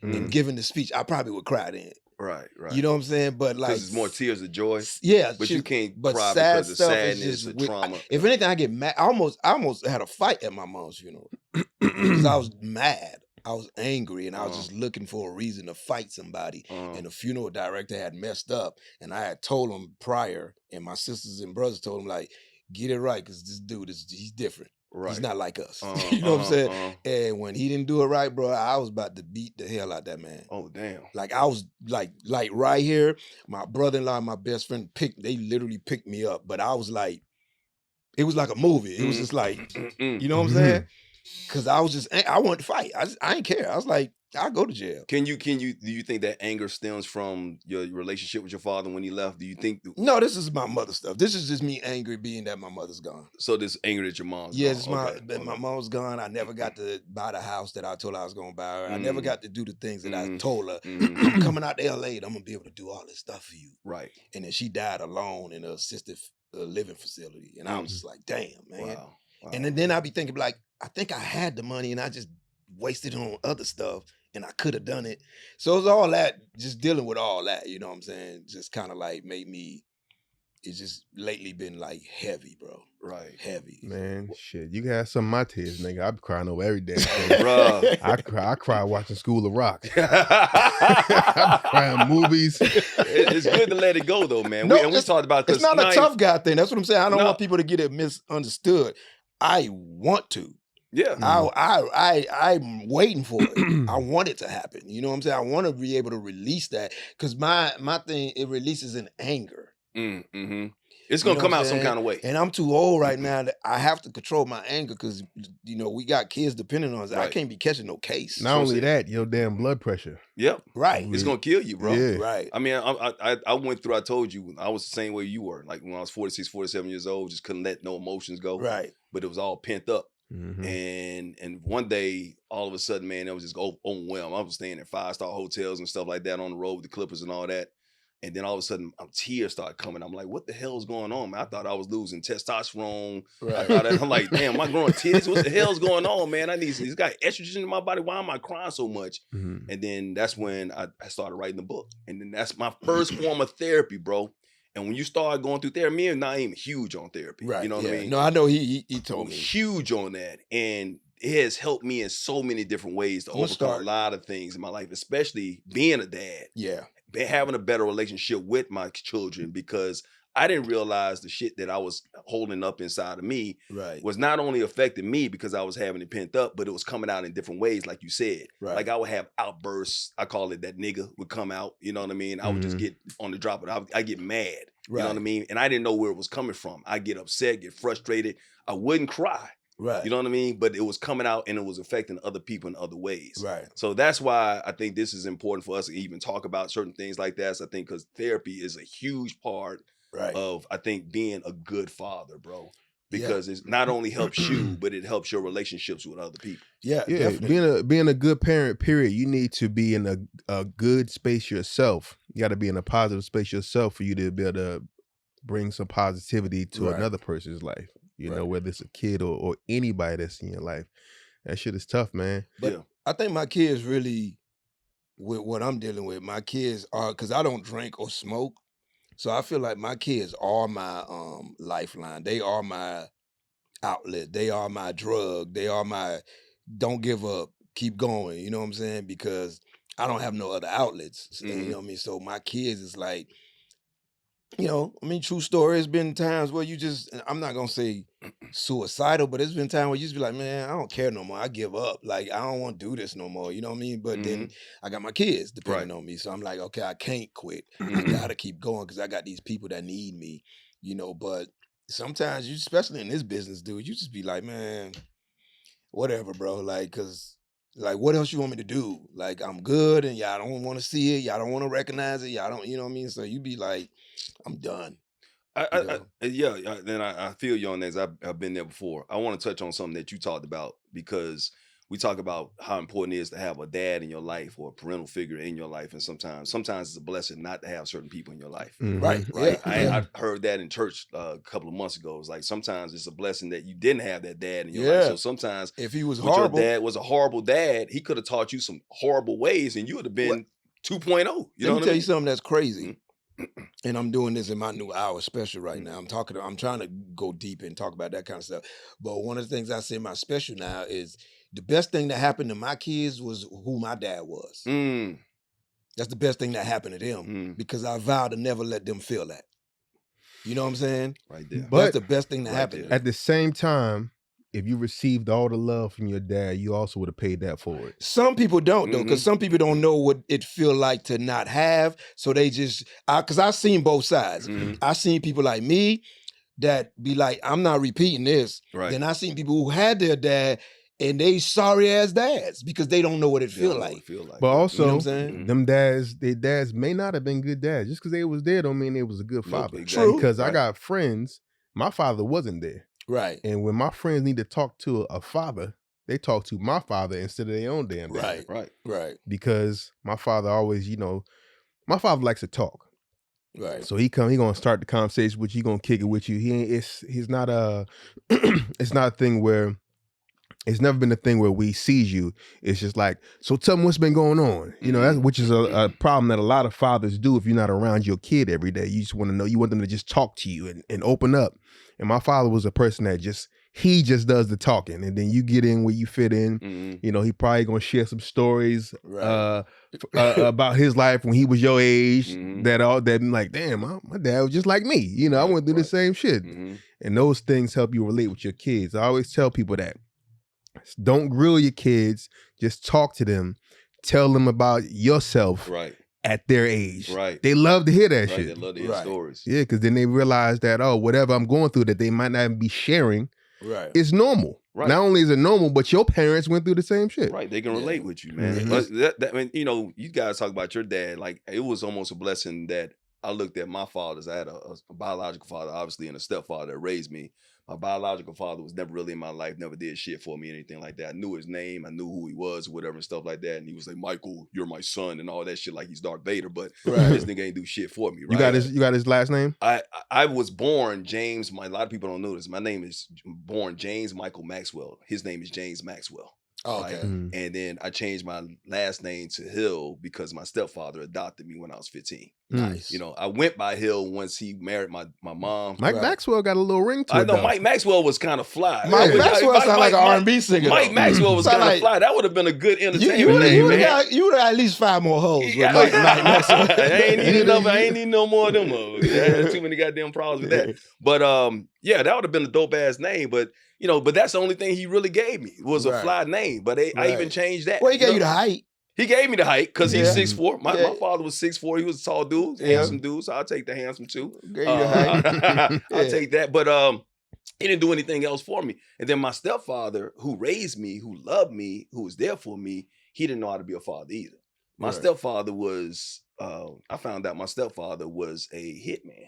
[SPEAKER 2] and giving the speech, I probably would cry then.
[SPEAKER 1] Right.
[SPEAKER 2] You know what I'm saying? But like,
[SPEAKER 1] it's more tears of joy.
[SPEAKER 2] Yeah,
[SPEAKER 1] but you can't
[SPEAKER 2] but
[SPEAKER 1] cry
[SPEAKER 2] sad
[SPEAKER 1] because of
[SPEAKER 2] stuff
[SPEAKER 1] sadness
[SPEAKER 2] is
[SPEAKER 1] or
[SPEAKER 2] just
[SPEAKER 1] trauma.
[SPEAKER 2] If anything, I get mad. I almost had a fight at my mom's funeral because I was mad. I was angry, and I was just looking for a reason to fight somebody. And the funeral director had messed up, and I had told him prior, and my sisters and brothers told him like, get it right, because this dude he's different. Right. He's not like us. You know what I'm saying? And when he didn't do it right, bro, I was about to beat the hell out that man.
[SPEAKER 1] Oh, damn.
[SPEAKER 2] Like I was like right here, my brother-in-law, my best friend they literally picked me up. But I was like, it was like a movie. It was just like, you know what I'm saying? Because I was just, I wanted to fight. I didn't care. I was like, I'll go to jail.
[SPEAKER 1] Do you think that anger stems from your relationship with your father when he left? Do you think?
[SPEAKER 2] No, this is my mother stuff. This is just me angry being that my mother's gone.
[SPEAKER 1] So this anger that your mom's
[SPEAKER 2] Yes,
[SPEAKER 1] gone.
[SPEAKER 2] my mom was gone. I never got to buy the house that I told her I was going to buy her. I never got to do the things that I told her. I'm coming out to LA and I'm going to be able to do all this stuff for you.
[SPEAKER 1] Right.
[SPEAKER 2] And then she died alone in an assisted living facility. And I was just like, damn, man.
[SPEAKER 1] Wow.
[SPEAKER 2] And then I'd be thinking like, I think I had the money and I just wasted it on other stuff and I could have done it. So it was all that, just dealing with all that, you know what I'm saying? Just kind of like made me, it's just lately been like heavy, bro.
[SPEAKER 1] Right.
[SPEAKER 2] Heavy.
[SPEAKER 3] Man, shit. You can have some of my tears, nigga. I be crying over every day.
[SPEAKER 1] Bruh.
[SPEAKER 3] I cry watching School of Rock. I be crying movies.
[SPEAKER 1] It's good to let it go though, man.
[SPEAKER 2] No,
[SPEAKER 1] we talked about
[SPEAKER 2] it's not a tough guy thing. That's what I'm saying. I don't
[SPEAKER 1] No.
[SPEAKER 2] want people to get it misunderstood. I want to.
[SPEAKER 1] Yeah.
[SPEAKER 2] I'm waiting for it. I want it to happen. You know what I'm saying? I want to be able to release that because my thing, it releases in anger.
[SPEAKER 1] Mm-hmm. It's gonna come out some kind of way.
[SPEAKER 2] And I'm too old right now that I have to control my anger because we got kids depending on us.
[SPEAKER 1] Right.
[SPEAKER 2] I can't be catching no case.
[SPEAKER 3] Not only that, your damn blood pressure.
[SPEAKER 1] Yep.
[SPEAKER 2] Right.
[SPEAKER 1] It's gonna kill you, bro.
[SPEAKER 3] Yeah.
[SPEAKER 2] Right.
[SPEAKER 1] I mean, I went through, I told you, I was the same way you were. Like when I was 46, 47 years old, just couldn't let no emotions go.
[SPEAKER 2] Right.
[SPEAKER 1] But it was all pent up.
[SPEAKER 3] Mm-hmm.
[SPEAKER 1] And one day, all of a sudden, man, it was just overwhelmed. I was staying at 5-star hotels and stuff like that on the road with the Clippers and all that. And then all of a sudden, tears started coming. I'm like, what the hell is going on, man? I thought I was losing testosterone.
[SPEAKER 2] Right.
[SPEAKER 1] I'm like, damn, am I growing titties? What the hell's going on, man? It's got estrogen in my body. Why am I crying so much?
[SPEAKER 3] Mm-hmm.
[SPEAKER 1] And then that's when I started writing the book. And then that's my first form of therapy, bro. And when you start going through therapy, me and Naeem huge on therapy.
[SPEAKER 2] Right.
[SPEAKER 1] You know what I mean?
[SPEAKER 2] No, I know he told me.
[SPEAKER 1] Huge on that. And it has helped me in so many different ways to overcome a lot of things in my life, especially being a dad.
[SPEAKER 2] Yeah.
[SPEAKER 1] Having a better relationship with my children, because I didn't realize the shit that I was holding up inside of me was not only affecting me because I was having it pent up, but it was coming out in different ways, like you said.
[SPEAKER 2] Right.
[SPEAKER 1] Like I would have outbursts. I call it that nigga would come out. You know what I mean? I would just get on the drop, but I get mad. You know what I mean? And I didn't know where it was coming from. I get upset, get frustrated. I wouldn't cry.
[SPEAKER 2] Right.
[SPEAKER 1] You know what I mean? But it was coming out and it was affecting other people in other ways.
[SPEAKER 2] Right.
[SPEAKER 1] So that's why I think this is important for us to even talk about certain things like that. So I think because therapy is a huge part of, I think, being a good father, bro. Because it not only helps you, but it helps your relationships with other people.
[SPEAKER 2] Yeah.
[SPEAKER 3] Yeah.
[SPEAKER 2] Definitely.
[SPEAKER 3] Being a good parent, period, you need to be in a good space yourself. You got to be in a positive space yourself for you to be able to bring some positivity to another person's life. You know, whether it's a kid or anybody that's in your life. That shit is tough, man.
[SPEAKER 2] But I think my kids really, with what I'm dealing with, my kids are, because I don't drink or smoke. So I feel like my kids are my lifeline. They are my outlet. They are my drug. They are my don't give up, keep going. You know what I'm saying? Because I don't have no other outlets. So, you know what I mean? So my kids is like, true story. It's been times where you just, I'm not going to say suicidal, but it's been times where you just be like, man, I don't care no more. I give up. Like, I don't want to do this no more. You know what I mean? But then I got my kids depending on me. So I'm like, okay, I can't quit. I got to keep going because I got these people that need me, but sometimes especially in this business, dude, you just be like, man, whatever, bro. Like, because like, what else you want me to do? Like, I'm good and y'all don't want to see it. Y'all don't want to recognize it. Y'all don't, you know what I mean? So you be like, I'm done.
[SPEAKER 1] Then I feel you on that. I've been there before. I want to touch on something that you talked about because we talk about how important it is to have a dad in your life or a parental figure in your life. And sometimes it's a blessing not to have certain people in your life.
[SPEAKER 2] Right.
[SPEAKER 1] Right.
[SPEAKER 2] Yeah.
[SPEAKER 1] I heard that in church a couple of months ago. It's like sometimes it's a blessing that you didn't have that dad in your life. So sometimes
[SPEAKER 2] if he was horrible,
[SPEAKER 1] your dad was a horrible dad, he could have taught you some horrible ways and you would have been 2.0.
[SPEAKER 2] Let me tell you something that's crazy. And I'm doing this in my new hour special right now. I'm trying to go deep and talk about that kind of stuff. But one of the things I say in my special now is the best thing that happened to my kids was who my dad was. That's the best thing that happened to them because I vowed to never let them feel that. You know what I'm saying?
[SPEAKER 1] Right there.
[SPEAKER 3] But
[SPEAKER 2] that's the best thing that happened to them.
[SPEAKER 3] At the same time, if you received all the love from your dad, you also would have paid that forward.
[SPEAKER 2] Some people don't though, because some people don't know what it feel like to not have. So they just, because I've seen both sides. I've seen people like me that be like, I'm not repeating this.
[SPEAKER 1] Right.
[SPEAKER 2] Then I seen people who had their dad and they sorry ass dads because they don't know what it feel like.
[SPEAKER 3] But also,
[SPEAKER 2] you know what I'm saying?
[SPEAKER 3] them dads, their dads may not have been good dads. Just because they was there don't mean they was a good father.
[SPEAKER 1] Exactly.
[SPEAKER 3] Because I got friends, my father wasn't there.
[SPEAKER 2] Right.
[SPEAKER 3] And when my friends need to talk to a father, they talk to my father instead of their own damn dad.
[SPEAKER 2] Right.
[SPEAKER 3] Because my father always, my father likes to talk.
[SPEAKER 2] Right.
[SPEAKER 3] So he gonna start the conversation with you, he gonna kick it with you. He's not it's not a thing where, it's never been a thing where we sees you. It's just like, so tell me what's been going on. That's, which is a problem that a lot of fathers do if you're not around your kid every day. You just want to know, you want them to just talk to you and open up. And my father was a person that he just does the talking, and then you get in where you fit in. He probably gonna share some stories about his life when he was your age. That like, damn, my dad was just like me. I went through the same shit. And those things help you relate with your kids. I always tell people that. Don't grill your kids. Just talk to them. Tell them about yourself. At their age. They love to hear that shit.
[SPEAKER 1] They love to hear stories.
[SPEAKER 3] Yeah, because then they realize that, whatever I'm going through that they might not be sharing, it's normal. Not only is it normal, but your parents went through the same shit.
[SPEAKER 1] They can relate with you, man. But you guys talk about your dad. Like, it was almost a blessing that I looked at my fathers. I had a biological father, obviously, and a stepfather that raised me. My biological father was never really in my life, never did shit for me, anything like that. I knew his name, I knew who he was, whatever, and stuff like that. And he was like, Michael, you're my son, and all that shit, like he's Darth Vader. But this nigga ain't do shit for me.
[SPEAKER 3] You got his last name?
[SPEAKER 1] I was born James. A lot of people don't know this. My name is born James Michael Maxwell. His name is James Maxwell.
[SPEAKER 2] Oh, okay.
[SPEAKER 1] And then I changed my last name to Hill because my stepfather adopted me when I was 15.
[SPEAKER 2] Nice.
[SPEAKER 1] I went by Hill once he married my mom.
[SPEAKER 3] Mike Maxwell got a little ring to it.
[SPEAKER 1] I know Mike Maxwell was kind of fly.
[SPEAKER 2] Mike Maxwell sound like an R&B singer.
[SPEAKER 1] Mike Maxwell was kind of fly. That would have been a good entertainment
[SPEAKER 2] you
[SPEAKER 1] name, man.
[SPEAKER 2] You would have at least 5 more hoes with Mike Maxwell.
[SPEAKER 1] I ain't need no more of them hoes. I had too many goddamn problems with that. But that would have been a dope ass name. But but that's the only thing he really gave me was a fly name. But I even changed that.
[SPEAKER 2] Well, he gave you the height.
[SPEAKER 1] He gave me the height because he's 6'4". My father was 6'4". He was a tall dude, handsome dude. So I'll take the handsome too.
[SPEAKER 2] Gave you the height.
[SPEAKER 1] I'll take that. But he didn't do anything else for me. And then my stepfather, who raised me, who loved me, who was there for me, he didn't know how to be a father either. My stepfather was, I found out my stepfather was a hitman.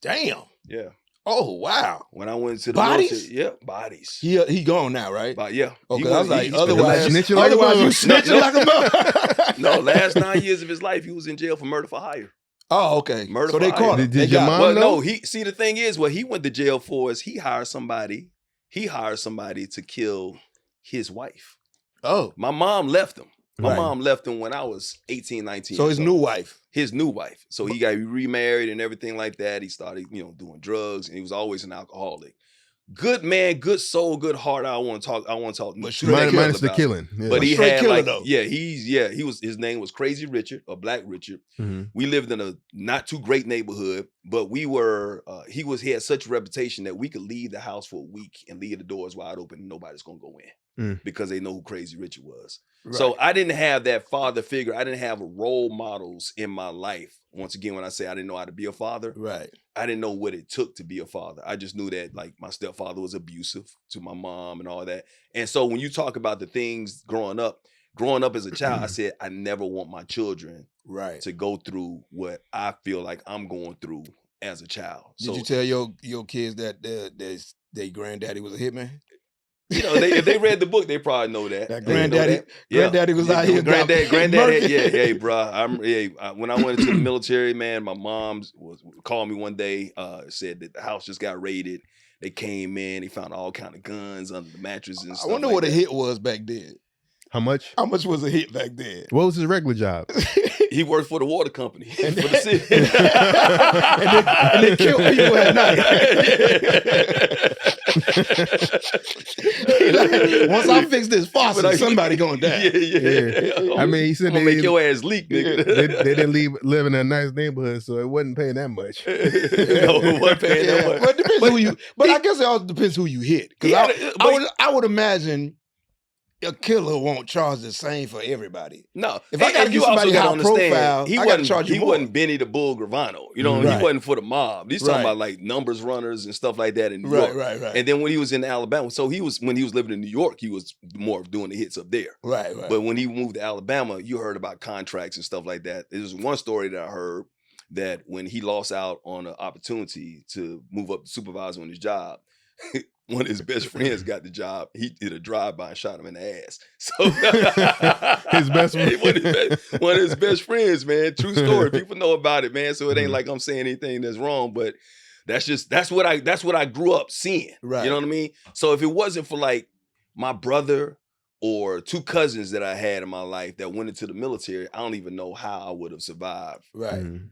[SPEAKER 2] Damn.
[SPEAKER 1] Yeah.
[SPEAKER 2] Oh, wow.
[SPEAKER 1] When I went to the
[SPEAKER 2] bodies?
[SPEAKER 1] military, bodies.
[SPEAKER 2] He gone now, right?
[SPEAKER 1] Yeah.
[SPEAKER 2] Okay, I was like,
[SPEAKER 3] otherwise
[SPEAKER 2] you snitching like a mother.
[SPEAKER 1] No, last 9 years of his life, he was in jail for murder for hire.
[SPEAKER 2] Oh, okay.
[SPEAKER 1] Murder
[SPEAKER 2] so
[SPEAKER 1] for
[SPEAKER 2] they caught
[SPEAKER 1] hire.
[SPEAKER 2] him.
[SPEAKER 3] Did your mom know?
[SPEAKER 1] No, the thing is, what he went to jail for is he hired somebody to kill his wife.
[SPEAKER 2] Oh.
[SPEAKER 1] My mom left him. My mom left him when I was 18, 19.
[SPEAKER 2] So his new wife.
[SPEAKER 1] His new wife. So he got remarried and everything like that. He started, doing drugs, and he was always an alcoholic. Good man, good soul, good heart. I want to talk.
[SPEAKER 3] Minus the killing. Yeah.
[SPEAKER 1] But he
[SPEAKER 2] had
[SPEAKER 1] killer,
[SPEAKER 2] like,
[SPEAKER 1] though. His name was Crazy Richard, or Black Richard. We lived in a not too great neighborhood, but we were. He had such a reputation that we could leave the house for a week and leave the doors wide open, and nobody's gonna go in because they know who Crazy Richard was. Right. So I didn't have that father figure. I didn't have role models in my life. Once again, when I say I didn't know how to be a father, I didn't know what it took to be a father. I just knew that like my stepfather was abusive to my mom and all that. And so when you talk about the things growing up as a child, I said, I never want my children to go through what I feel like I'm going through as a child.
[SPEAKER 2] Did you tell your kids that their granddaddy was a hitman?
[SPEAKER 1] If they read the book, they probably know that.
[SPEAKER 2] Granddaddy was out here.
[SPEAKER 1] Granddaddy, bro. When I went into the military, man, my mom called me one day, said that the house just got raided. They came in, they found all kind of guns under the mattress and stuff.
[SPEAKER 2] I wonder what a hit was back then.
[SPEAKER 3] How much?
[SPEAKER 2] How much was a hit back then?
[SPEAKER 3] What was his regular job?
[SPEAKER 1] He worked for the water company for
[SPEAKER 2] and
[SPEAKER 1] the city.
[SPEAKER 2] and they killed people at night. Once I fix this faucet, somebody gonna die.
[SPEAKER 1] Yeah.
[SPEAKER 3] I mean, he said
[SPEAKER 1] they make your ass leak, nigga.
[SPEAKER 3] They didn't live in a nice neighborhood, so it wasn't paying that much.
[SPEAKER 1] No, it wasn't paying that much.
[SPEAKER 2] But it depends who you. But I guess it also depends who you hit. Because I would imagine a killer won't charge the same for everybody.
[SPEAKER 1] No,
[SPEAKER 2] if I gotta
[SPEAKER 1] and
[SPEAKER 2] get
[SPEAKER 1] you also
[SPEAKER 2] somebody
[SPEAKER 1] got to
[SPEAKER 2] high profile,
[SPEAKER 1] understand,
[SPEAKER 2] I gotta charge you
[SPEAKER 1] he
[SPEAKER 2] more.
[SPEAKER 1] wasn't Benny the Bull Gravano. You know, he
[SPEAKER 2] Right.
[SPEAKER 1] wasn't for the mob. He's talking
[SPEAKER 2] Right.
[SPEAKER 1] about like numbers runners and stuff like that in New York.
[SPEAKER 2] Right.
[SPEAKER 1] And then when he was in Alabama, so when he was living in New York, he was more of doing the hits up there.
[SPEAKER 2] Right.
[SPEAKER 1] But when he moved to Alabama, you heard about contracts and stuff like that. There's one story that I heard that when he lost out on an opportunity to move up to supervisor on his job, one of his best friends got the job. He did a drive-by and shot him in the ass. So
[SPEAKER 3] his best friend.
[SPEAKER 1] one of his best friends, man. True story. People know about it, man. So it ain't like I'm saying anything that's wrong, but that's what I grew up seeing.
[SPEAKER 2] Right.
[SPEAKER 1] You know what I mean? So if it wasn't for like my brother or two cousins that I had in my life that went into the military, I don't even know how I would have survived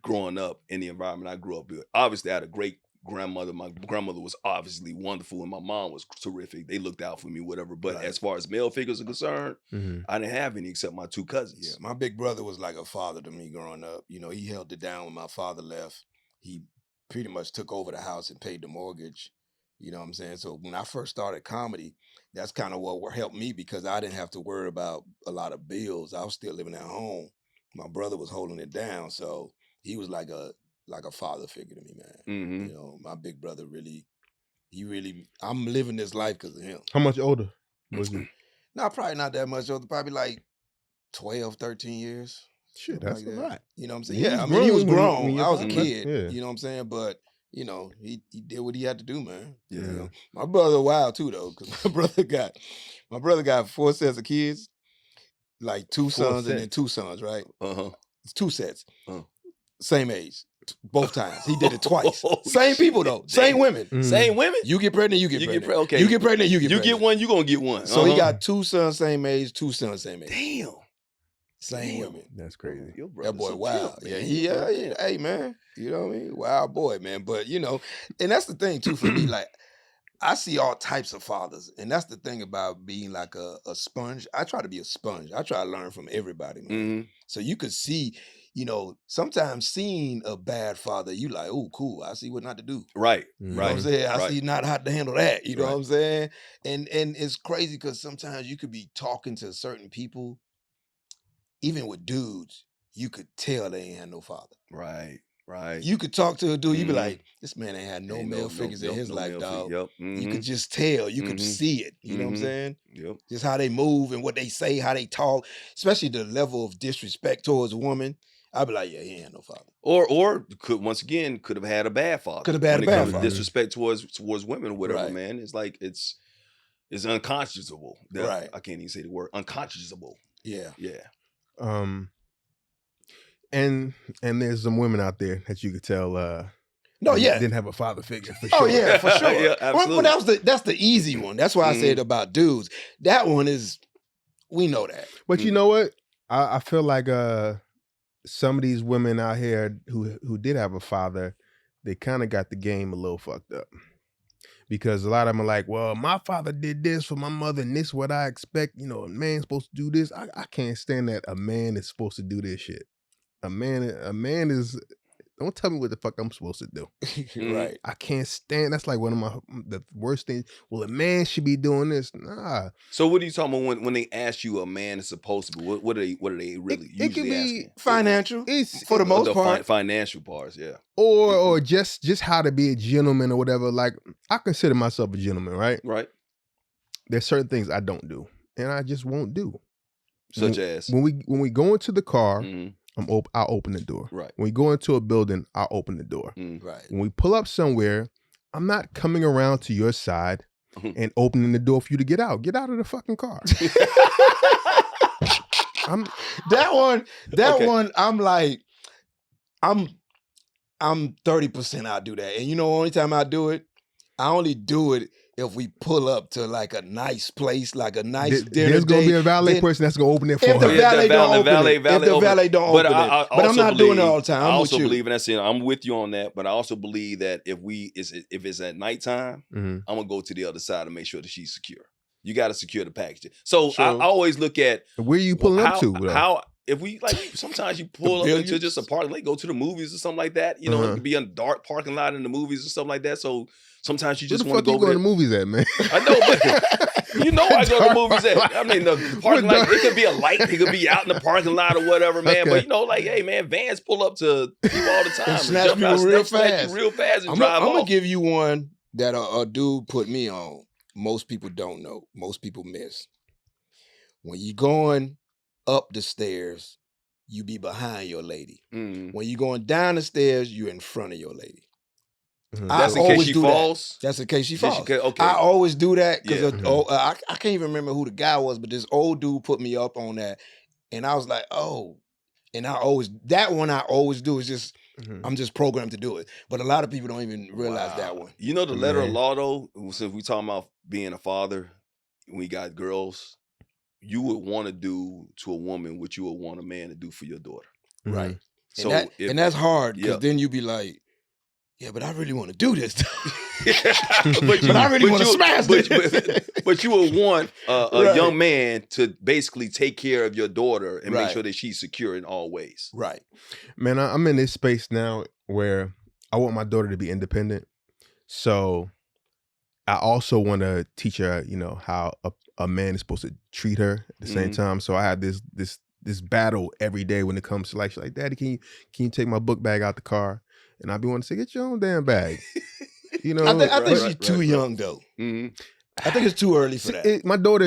[SPEAKER 1] growing up in the environment I grew up with. Obviously, I had a great grandmother. My grandmother was obviously wonderful, and my mom was terrific. They looked out for me, whatever. But as far as male figures are concerned, I didn't have any except my two cousins.
[SPEAKER 2] Yeah, my big brother was like a father to me growing up. You know, he held it down when my father left. He pretty much took over the house and paid the mortgage. You know what I'm saying? So when I first started comedy, that's kind of what helped me because I didn't have to worry about a lot of bills. I was still living at home. My brother was holding it down, so he was like a father figure to me, man. You know, my big brother I'm living this life because of him.
[SPEAKER 3] How much older was he?
[SPEAKER 2] No, probably not that much older. Probably like 12, 13 years.
[SPEAKER 3] Shit, that's
[SPEAKER 2] like
[SPEAKER 3] a lot.
[SPEAKER 2] You know what I'm saying? Yeah, I mean, he was grown. I was a kid.
[SPEAKER 3] Yeah.
[SPEAKER 2] You know what I'm saying? But, you know, he did what he had to do, man.
[SPEAKER 1] Yeah.
[SPEAKER 2] You know? My brother wild too, though, because my brother got 4 sets of kids, like 2 sons and then 2 sons, right? It's 2 sets. Same age. Both times. He did it twice. Same people, though. Same women.
[SPEAKER 1] Same women?
[SPEAKER 2] You get pregnant, you get pregnant.
[SPEAKER 1] Okay.
[SPEAKER 2] You get pregnant, you get pregnant.
[SPEAKER 1] You get one, you gonna get one.
[SPEAKER 2] So he got 2 sons same age, 2 sons same age.
[SPEAKER 1] Damn.
[SPEAKER 2] Same women.
[SPEAKER 3] That's crazy.
[SPEAKER 2] That boy wild. Yeah, hey, man. You know what I mean? Wild boy, man. But, you know, and that's the thing, too, for me. Like, I see all types of fathers. And that's the thing about being like a sponge. I try to be a sponge. I try to learn from everybody, man. So you could see, you know, sometimes seeing a bad father, you like, oh, cool. I see what not to do.
[SPEAKER 1] Right.
[SPEAKER 2] You know what I'm saying? I see not how to handle that. You know what I'm saying? And it's crazy because sometimes you could be talking to certain people, even with dudes, you could tell they ain't had no father.
[SPEAKER 1] Right.
[SPEAKER 2] You could talk to a dude, you be like, this man ain't had no male figures in his life, dog. You could just tell. You could see it. You know what I'm saying? Just how they move and what they say, how they talk, especially the level of disrespect towards a woman. I'd be like, yeah, he ain't no father.
[SPEAKER 1] Or could have had a bad father.
[SPEAKER 2] Could have had a bad father.
[SPEAKER 1] Disrespect towards women or whatever, man. It's like it's unconscionable.
[SPEAKER 2] Right.
[SPEAKER 1] I can't even say the word unconscionable.
[SPEAKER 2] Yeah.
[SPEAKER 3] And there's some women out there that you could tell didn't have a father figure for sure.
[SPEAKER 2] Oh yeah, for sure.
[SPEAKER 1] Yeah, absolutely.
[SPEAKER 2] Well, that's the easy one. That's why I said about dudes. That one is, we know that.
[SPEAKER 3] But you know what? I feel like some of these women out here who did have a father, they kind of got the game a little fucked up. Because a lot of them are like, well, my father did this for my mother, and this is what I expect. You know, a man's supposed to do this. I can't stand that a man is supposed to do this shit. A man is, don't tell me what the fuck I'm supposed to do.
[SPEAKER 2] Right.
[SPEAKER 3] I can't stand, that's like one of the worst things. Well, a man should be doing this. Nah.
[SPEAKER 1] So what are you talking about when they ask you a man is supposed to be? What are they really usually
[SPEAKER 3] it can be
[SPEAKER 1] asking?
[SPEAKER 2] Financial, for the most part.
[SPEAKER 1] Financial parts, yeah.
[SPEAKER 3] Or just how to be a gentleman or whatever. Like, I consider myself a gentleman, right?
[SPEAKER 1] Right.
[SPEAKER 3] There's certain things I don't do, and I just won't do.
[SPEAKER 1] Such as?
[SPEAKER 3] When we go into the car, I'll open the door.
[SPEAKER 1] Right.
[SPEAKER 3] When we go into a building, I'll open the door.
[SPEAKER 2] Right.
[SPEAKER 3] When we pull up somewhere, I'm not coming around to your side and opening the door for you to get out. Get out of the fucking car.
[SPEAKER 2] That one, I'm like, I'm 30% I'll do that. And you know, only time I do it, I only do it if we pull up to like a nice place, like a nice dinner.
[SPEAKER 3] There's going to be a valet person that's going to open it for
[SPEAKER 2] her. If the valet don't open it. If the valet don't open it. But I'm not doing it all the time.
[SPEAKER 1] I also believe, and that's it, I'm with you on that, but I also believe that if it's at nighttime, I'm going to go to the other side and make sure that she's secure. You got to secure the package. So I always look at
[SPEAKER 3] where you pulling up to.
[SPEAKER 1] How if we like sometimes you pull up into just a parking lot, go to the movies or something like that. You know, it could be a dark parking lot in the movies or something like that. So Sometimes you
[SPEAKER 3] Where
[SPEAKER 1] just
[SPEAKER 3] the
[SPEAKER 1] want
[SPEAKER 3] fuck
[SPEAKER 1] to
[SPEAKER 3] you
[SPEAKER 1] go
[SPEAKER 3] go
[SPEAKER 1] over
[SPEAKER 3] to
[SPEAKER 1] there.
[SPEAKER 3] movies at, man?
[SPEAKER 1] I know, but you know I go to movies at. I mean, the parking lot. It could be a light. It could be out in the parking lot or whatever, man.
[SPEAKER 3] Okay.
[SPEAKER 1] But you know, like, hey, man, vans pull up to people all the time
[SPEAKER 2] And snatch people
[SPEAKER 1] snatch you real fast and drive
[SPEAKER 2] I'm
[SPEAKER 1] off.
[SPEAKER 2] gonna give you one that a dude put me on. Most people don't know. Most people miss. When you going up the stairs, you be behind your lady.
[SPEAKER 1] Mm.
[SPEAKER 2] When you going down the stairs, you in front of your lady.
[SPEAKER 1] That's in case she falls.
[SPEAKER 2] That's in case she falls.
[SPEAKER 1] Okay.
[SPEAKER 2] I always do that because
[SPEAKER 1] Yeah.
[SPEAKER 2] I can't even remember who the guy was, but this old dude put me up on that, and I was like, oh. And I always do. It's just I'm just programmed to do it. But a lot of people don't even realize that one.
[SPEAKER 1] You know the letter of law though. Since we talking about being a father, we got girls. You would want to do to a woman what you would want a man to do for your daughter.
[SPEAKER 2] Right.
[SPEAKER 1] So
[SPEAKER 2] and that's hard because then you be like, yeah, but I really want to do this. but I really want to smash this.
[SPEAKER 1] But you would want a young man to basically take care of your daughter and make sure that she's secure in all ways.
[SPEAKER 2] Right.
[SPEAKER 3] Man, I'm in this space now where I want my daughter to be independent. So I also want to teach her, you know, how a man is supposed to treat her at the same time. So I have this battle every day when it comes to like, she's like, Daddy, can you take my book bag out the car? And I be wanting to say, get your own damn bag. You know,
[SPEAKER 2] I think she's too young though. Mm-hmm. I think it's too early for that.
[SPEAKER 3] My daughter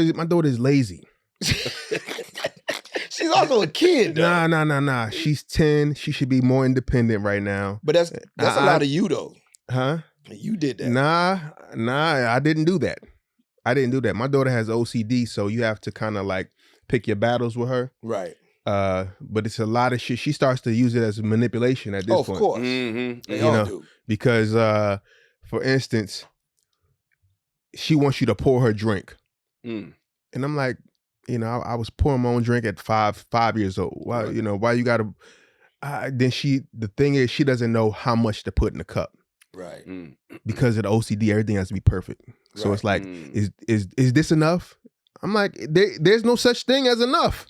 [SPEAKER 3] is lazy.
[SPEAKER 2] She's also a kid though.
[SPEAKER 3] Nah. She's 10. She should be more independent right now.
[SPEAKER 2] But that's a lot of you though.
[SPEAKER 3] Huh?
[SPEAKER 2] You did that.
[SPEAKER 3] Nah, I didn't do that. My daughter has OCD, so you have to kind of like pick your battles with her.
[SPEAKER 2] Right.
[SPEAKER 3] But it's a lot of shit. She starts to use it as manipulation at this point.
[SPEAKER 2] Of course. They all do.
[SPEAKER 3] Because for instance, she wants you to pour her drink. And I'm like, you know, I was pouring my own drink at 5 years old. Why, you know, why you gotta then the thing is she doesn't know how much to put in the cup.
[SPEAKER 2] Right.
[SPEAKER 3] Because of the OCD, everything has to be perfect. So it's like, is this enough? I'm like, there's no such thing as enough.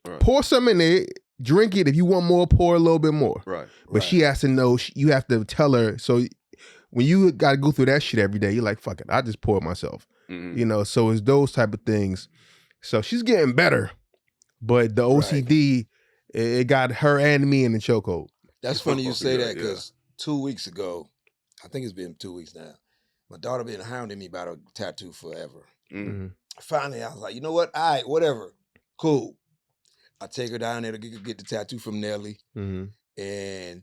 [SPEAKER 3] Right. Pour some in there, drink it. If you want more, pour a little bit more.
[SPEAKER 1] Right.
[SPEAKER 3] But she has to know, you have to tell her. So when you got to go through that shit every day, you're like, fuck it, I just pour it myself. You know, so it's those type of things. So she's getting better. But the OCD, it got her and me in the chokehold.
[SPEAKER 2] That's funny you say that because 2 weeks ago, I think it's been 2 weeks now, my daughter been hounding me about a tattoo forever. Finally, I was like, you know what? All right, whatever. Cool. I take her down there to get the tattoo from Nelly. And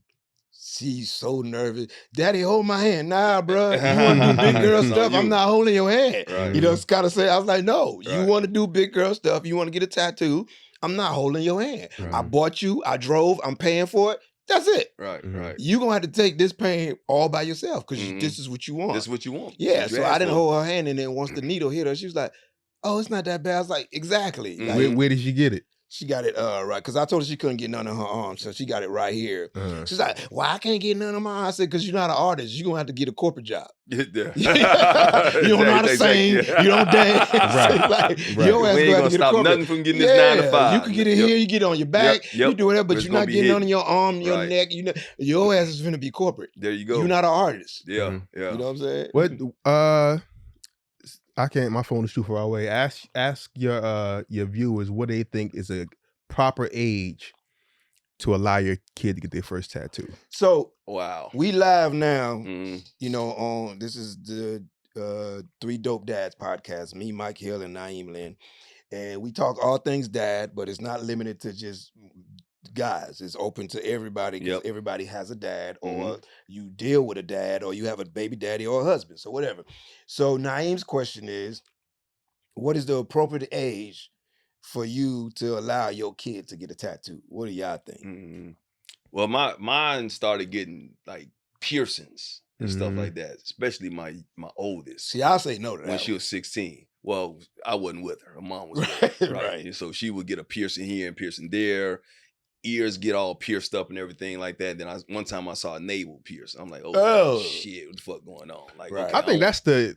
[SPEAKER 2] she's so nervous. Daddy, hold my hand. Nah, bro. You want to do big girl stuff? I'm not holding your hand. Right. You know, it's kind of say, I was like, no, you want to do big girl stuff. You want to get a tattoo. I'm not holding your hand. I bought you. I drove. I'm paying for it. That's it.
[SPEAKER 1] Right.
[SPEAKER 2] You're going to have to take this pain all by yourself because this is what you want.
[SPEAKER 1] This is what you want.
[SPEAKER 2] Yeah, so I didn't hold her hand, and then once the needle hit her, she was like, oh, it's not that bad. I was like, exactly. Like,
[SPEAKER 3] where did she get it?
[SPEAKER 2] She got it right, because I told her she couldn't get none on her arm, so she got it right here. She's like, why I can't get none on my arm? I said, because you're not an artist. You're going to have to get a corporate job. You don't know how to sing. You don't dance. Your ass
[SPEAKER 1] we ain't
[SPEAKER 2] going
[SPEAKER 1] to
[SPEAKER 2] get
[SPEAKER 1] stop
[SPEAKER 2] a corporate.
[SPEAKER 1] nothing from getting this 9 to 5.
[SPEAKER 2] You can get it here, you get it on your back, you do whatever, but you're not getting none on your arm, your neck. You know, your ass is going to be corporate.
[SPEAKER 1] There you go.
[SPEAKER 2] You're not an artist.
[SPEAKER 1] Yeah.
[SPEAKER 2] You know what I'm saying?
[SPEAKER 3] What, I can't, my phone is too far away. Ask your viewers what they think is a proper age to allow your kid to get their first tattoo.
[SPEAKER 2] So
[SPEAKER 1] wow,
[SPEAKER 2] we live now. You know, on this is the Three Dope Dads podcast. Me, Mike Hill, and Naeem Lynn, and we talk all things dad, but it's not limited to just guys. It's open to everybody because everybody has a dad, or you deal with a dad, or you have a baby daddy or a husband. So whatever. So Naeem's question is, what is the appropriate age for you to allow your kid to get a tattoo? What do y'all think?
[SPEAKER 1] Well, mine started getting like piercings and stuff like that, especially my oldest.
[SPEAKER 2] See, I'll say no to that.
[SPEAKER 1] When she was 16. Well, I wasn't with her. Her mom was with her, right? And so she would get a piercing here and piercing there. Ears get all pierced up and everything like that. Then one time I saw a navel pierce. I'm like, oh shit, what the fuck going on? Like,
[SPEAKER 3] I think that's the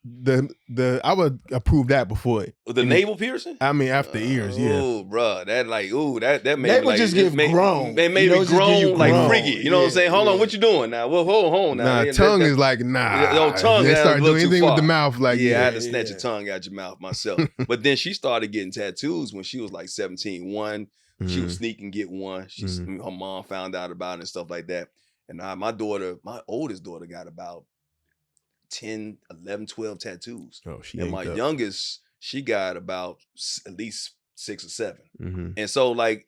[SPEAKER 3] I would approve that before
[SPEAKER 1] The navel piercing?
[SPEAKER 3] I mean, after ears, yeah.
[SPEAKER 1] Oh, bro, that made me
[SPEAKER 2] Navel
[SPEAKER 1] like
[SPEAKER 2] just give grown.
[SPEAKER 1] They made me grown like freaky. You know what I'm saying? Hold on, what you doing now? Well, hold on now.
[SPEAKER 3] Nah, tongue is like nah.
[SPEAKER 1] Tongue.
[SPEAKER 3] They start doing anything with the
[SPEAKER 1] mouth.
[SPEAKER 3] mouth, like
[SPEAKER 1] I had to snatch your tongue out your mouth myself. But then she started getting tattoos when she was like 17. One, she would sneak and get one. Her mom found out about it and stuff like that. And my oldest daughter got about 10, 11, 12 tattoos.
[SPEAKER 3] Oh,
[SPEAKER 1] and my youngest, she got about at least 6 or 7.
[SPEAKER 3] Mm-hmm.
[SPEAKER 1] And so, like,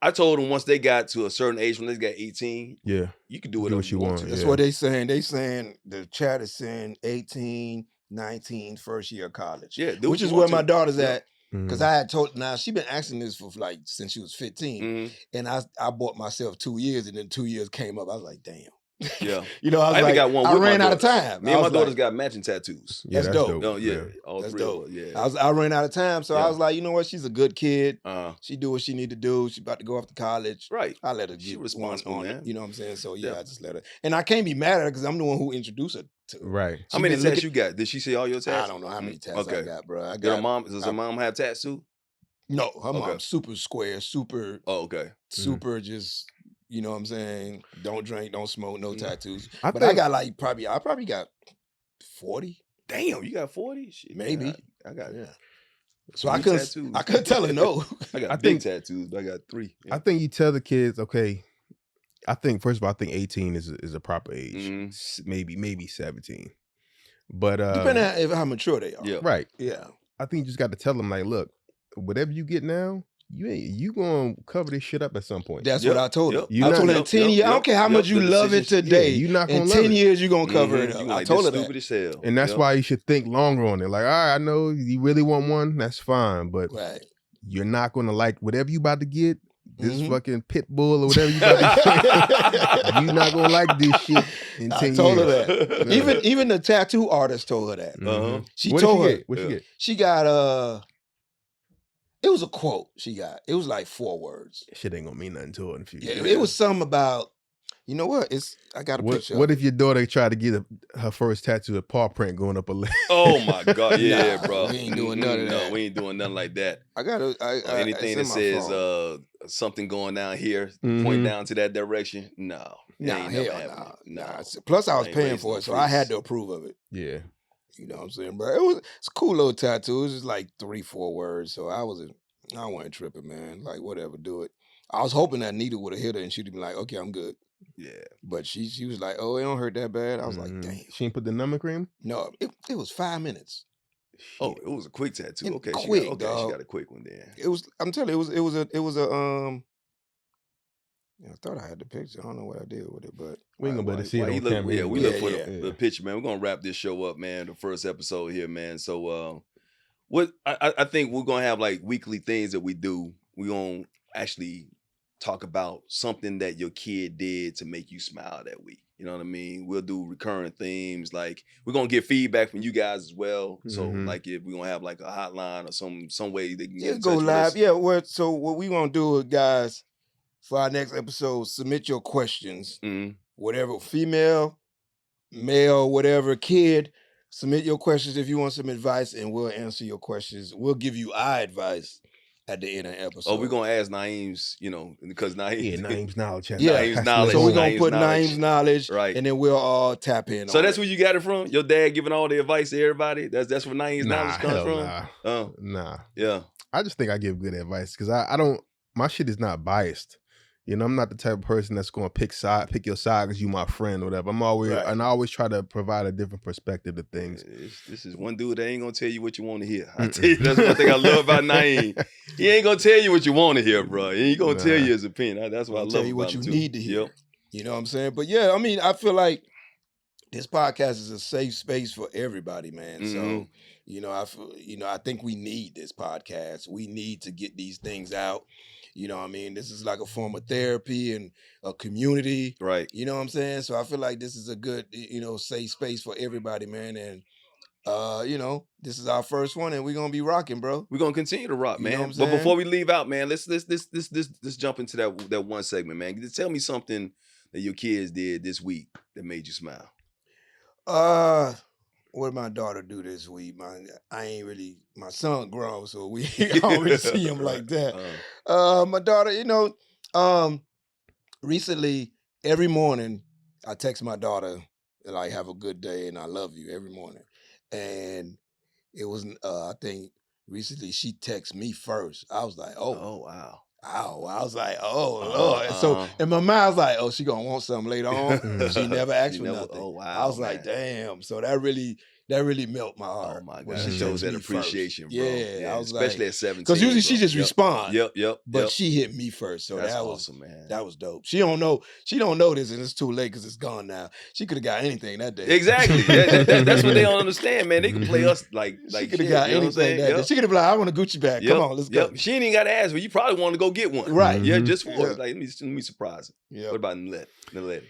[SPEAKER 1] I told them once they got to a certain age, when they got 18,
[SPEAKER 3] yeah,
[SPEAKER 1] you can do whatever you want to.
[SPEAKER 2] That's what they saying. They saying the chat is saying 18, 19, first year of college.
[SPEAKER 1] Yeah,
[SPEAKER 2] which is where my daughter's at.
[SPEAKER 3] Mm-hmm.
[SPEAKER 2] Because I had told, now she been asking this for like since she was 15. And I bought myself 2 years, and then 2 years came up. I was like, damn.
[SPEAKER 1] Yeah.
[SPEAKER 2] You know, I
[SPEAKER 1] got one.
[SPEAKER 2] I ran out of time.
[SPEAKER 1] Me and my daughters got matching tattoos.
[SPEAKER 2] Yeah, that's dope.
[SPEAKER 1] Oh, yeah. All
[SPEAKER 2] that's
[SPEAKER 1] three
[SPEAKER 2] dope.
[SPEAKER 1] of us. Yeah.
[SPEAKER 2] I ran out of time. So I was like, you know what? She's a good kid. She do what she need to do. She about to go off to college.
[SPEAKER 1] Right.
[SPEAKER 2] I let her get
[SPEAKER 1] She responsible,
[SPEAKER 2] on
[SPEAKER 1] man.
[SPEAKER 2] it. You know what I'm saying? So yeah, I just let her. And I can't be mad at her because I'm the one who introduced her to it.
[SPEAKER 3] Right.
[SPEAKER 1] How many tats you got? Did she see all your tats?
[SPEAKER 2] I don't know how many tats I got, bro.
[SPEAKER 1] Does her mom have tats too?
[SPEAKER 2] No, her mom's super square, super.
[SPEAKER 1] Oh, okay.
[SPEAKER 2] Super just. You know what I'm saying? Don't drink, don't smoke, no tattoos. I got like I probably got 40.
[SPEAKER 1] Damn, you got 40? Shit,
[SPEAKER 2] maybe.
[SPEAKER 1] Man, I got
[SPEAKER 2] So I couldn't tell her no.
[SPEAKER 1] I think tattoos, but I got 3. Yeah.
[SPEAKER 3] I think you tell the kids, okay. I think first of all, I think 18 is a proper age. Maybe 17. But
[SPEAKER 2] depending on how mature they are.
[SPEAKER 1] Yeah.
[SPEAKER 3] Right.
[SPEAKER 2] Yeah.
[SPEAKER 3] I think you just got to tell them like, look, whatever you get now, you gonna cover this shit up at some point.
[SPEAKER 2] That's what I told her.
[SPEAKER 3] You
[SPEAKER 2] I told her in 10 years, I don't care how much you love it today.
[SPEAKER 3] You're not gonna
[SPEAKER 2] in
[SPEAKER 3] love
[SPEAKER 2] 10
[SPEAKER 3] it.
[SPEAKER 2] years, you're gonna cover it up.
[SPEAKER 1] Like,
[SPEAKER 2] I told her that.
[SPEAKER 1] Stupid as hell.
[SPEAKER 3] And that's why you should think longer on it. Like, all right, I know you really want one, that's fine, but you're not gonna like whatever you about to get. This fucking pit bull or whatever you about to get. You're not gonna like this shit in 10 years.
[SPEAKER 2] I told her that. Even the tattoo artist told her that. She told her.
[SPEAKER 3] What she get?
[SPEAKER 2] She got it was a quote she got. It was like 4 words.
[SPEAKER 3] Shit ain't gonna mean nothing to her in the future.
[SPEAKER 2] Yeah, it was something about, you know what? I got a picture.
[SPEAKER 3] What if your daughter tried to get her first tattoo, a paw print going up a leg?
[SPEAKER 1] Oh my God, yeah, bro.
[SPEAKER 2] We ain't doing none of that.
[SPEAKER 1] No, we ain't doing nothing like that.
[SPEAKER 2] I got
[SPEAKER 1] anything that says something going down here, point down to that direction. No.
[SPEAKER 2] Hell nah. Plus, I was paying for it, so I had to approve of it.
[SPEAKER 3] Yeah.
[SPEAKER 2] You know what I'm saying, bro? It's a cool little tattoo. It was just like 3-4 words. So I wasn't tripping, man. Like, whatever, do it. I was hoping that needle would have hit her and she'd be like, okay, I'm good.
[SPEAKER 1] Yeah.
[SPEAKER 2] But she was like, oh, it don't hurt that bad. I was like, damn.
[SPEAKER 3] She ain't put the number cream?
[SPEAKER 2] No, it was 5 minutes.
[SPEAKER 1] Oh, it was a quick tattoo. Okay,
[SPEAKER 2] quick,
[SPEAKER 1] she got a quick one then.
[SPEAKER 2] It was. I'm telling you, it was a. I thought I had the picture. I don't know what I did with it, but
[SPEAKER 3] we ain't gonna be able to see it on camera.
[SPEAKER 1] Yeah, we look for the picture, man. We're gonna wrap this show up, man. The first episode here, man. So, what I think we're gonna have like weekly things that we do. We're gonna actually talk about something that your kid did to make you smile that week. You know what I mean? We'll do recurring themes. Like, we're gonna get feedback from you guys as well. So, like, if we're gonna have like a hotline or some way they can get
[SPEAKER 2] go live. Yeah. So what we gonna do, guys, for our next episode, submit your questions. Whatever, female, male, whatever, kid, submit your questions if you want some advice, and we'll answer your questions. We'll give you our advice at the end of the episode.
[SPEAKER 1] Oh, we're gonna ask Naeem's, because Naeem.
[SPEAKER 3] Naeem's knowledge.
[SPEAKER 1] Naeem's knowledge.
[SPEAKER 2] So we're gonna put Naeem's knowledge,
[SPEAKER 1] right?
[SPEAKER 2] And then we'll all tap in.
[SPEAKER 1] So that's where you got it from? Your dad giving all the advice to everybody? That's where Naeem's knowledge comes from?
[SPEAKER 3] Nah.
[SPEAKER 1] Yeah.
[SPEAKER 3] I just think I give good advice because I don't. My shit is not biased. I'm not the type of person that's going to pick your side because you my friend or whatever. I'm always, and I always try to provide a different perspective to things.
[SPEAKER 1] This is one dude that ain't going to tell you what you want to hear. I tell you, that's one thing I love about Naeem. He ain't going to tell you what you want to hear, bro. He ain't going to tell you his opinion. That's what I love
[SPEAKER 2] tell you what you need to hear.
[SPEAKER 1] Yep.
[SPEAKER 2] You know what I'm saying? But yeah, I mean, I feel like this podcast is a safe space for everybody, man. So, I think we need this podcast. We need to get these things out. You know what I mean? This is like a form of therapy and a community.
[SPEAKER 1] Right.
[SPEAKER 2] You know what I'm saying? So I feel like this is a good, safe space for everybody, man. And, this is our first one and we're going to be rocking, bro.
[SPEAKER 1] We're going to continue to rock, man.
[SPEAKER 2] You know what I'm saying?
[SPEAKER 1] But before we leave out, man, let's jump into that one segment, man. Just tell me something that your kids did this week that made you smile.
[SPEAKER 2] what did my daughter do this week? My son grown, so I don't really see him like that. My daughter, recently, every morning, I text my daughter, like, have a good day and I love you every morning. And it was, I think, recently she texted me first. I was like,
[SPEAKER 1] Oh, wow.
[SPEAKER 2] Ow. I was like, oh, Lord. And so in my mind, I was like, oh, she gonna want something later on. She never asked for nothing.
[SPEAKER 1] Oh, wow.
[SPEAKER 2] I was like, damn. So that really melted my heart.
[SPEAKER 1] Oh my God. She shows that appreciation, bro.
[SPEAKER 2] Yeah, I was
[SPEAKER 1] especially
[SPEAKER 2] like,
[SPEAKER 1] at 17.
[SPEAKER 2] because usually she just responds.
[SPEAKER 1] Yep.
[SPEAKER 2] But she hit me first. So
[SPEAKER 1] that's
[SPEAKER 2] that was
[SPEAKER 1] awesome, man.
[SPEAKER 2] That was dope. She don't know this, and it's too late because it's gone now. She could have got anything that day.
[SPEAKER 1] Exactly. That's what they don't understand, man. They can play us like
[SPEAKER 2] she could have got anything that day. She could have been like, I want a Gucci bag. Come on, let's go.
[SPEAKER 1] She ain't even got to ask, but you probably want to go get one.
[SPEAKER 2] Right.
[SPEAKER 1] Yeah, just for it. Like, let me surprise her.
[SPEAKER 2] Yeah.
[SPEAKER 1] What about Naledi?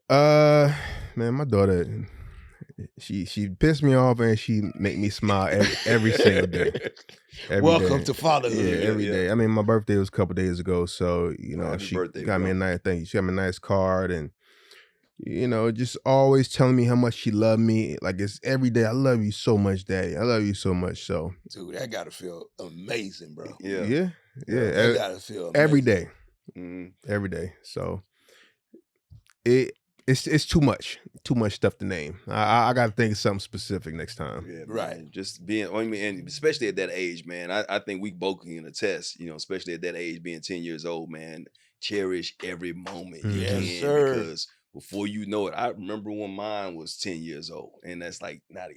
[SPEAKER 3] Man, my daughter, she pissed me off and she make me smile every single day.
[SPEAKER 2] Welcome to fatherhood.
[SPEAKER 3] Yeah, every day. I mean, my birthday was a couple days ago, so she got me a nice thing. She got me a nice card, and just always telling me how much she loved me. Like, it's every day. I love you so much, Daddy. I love you so much. So,
[SPEAKER 2] dude, that gotta feel amazing, bro.
[SPEAKER 3] Yeah.
[SPEAKER 2] That gotta feel amazing.
[SPEAKER 3] Every day.
[SPEAKER 1] Mm-hmm.
[SPEAKER 3] Every day. So it's too much stuff to name. I got to think of something specific next time.
[SPEAKER 1] Yeah,
[SPEAKER 2] right.
[SPEAKER 1] Man. Just being, and especially at that age, man. I think we both can attest. Especially at that age, being 10 years old, man. Cherish every moment you can,
[SPEAKER 2] sir.
[SPEAKER 1] Because before you know it, I remember when mine was 10 years old, and that's like not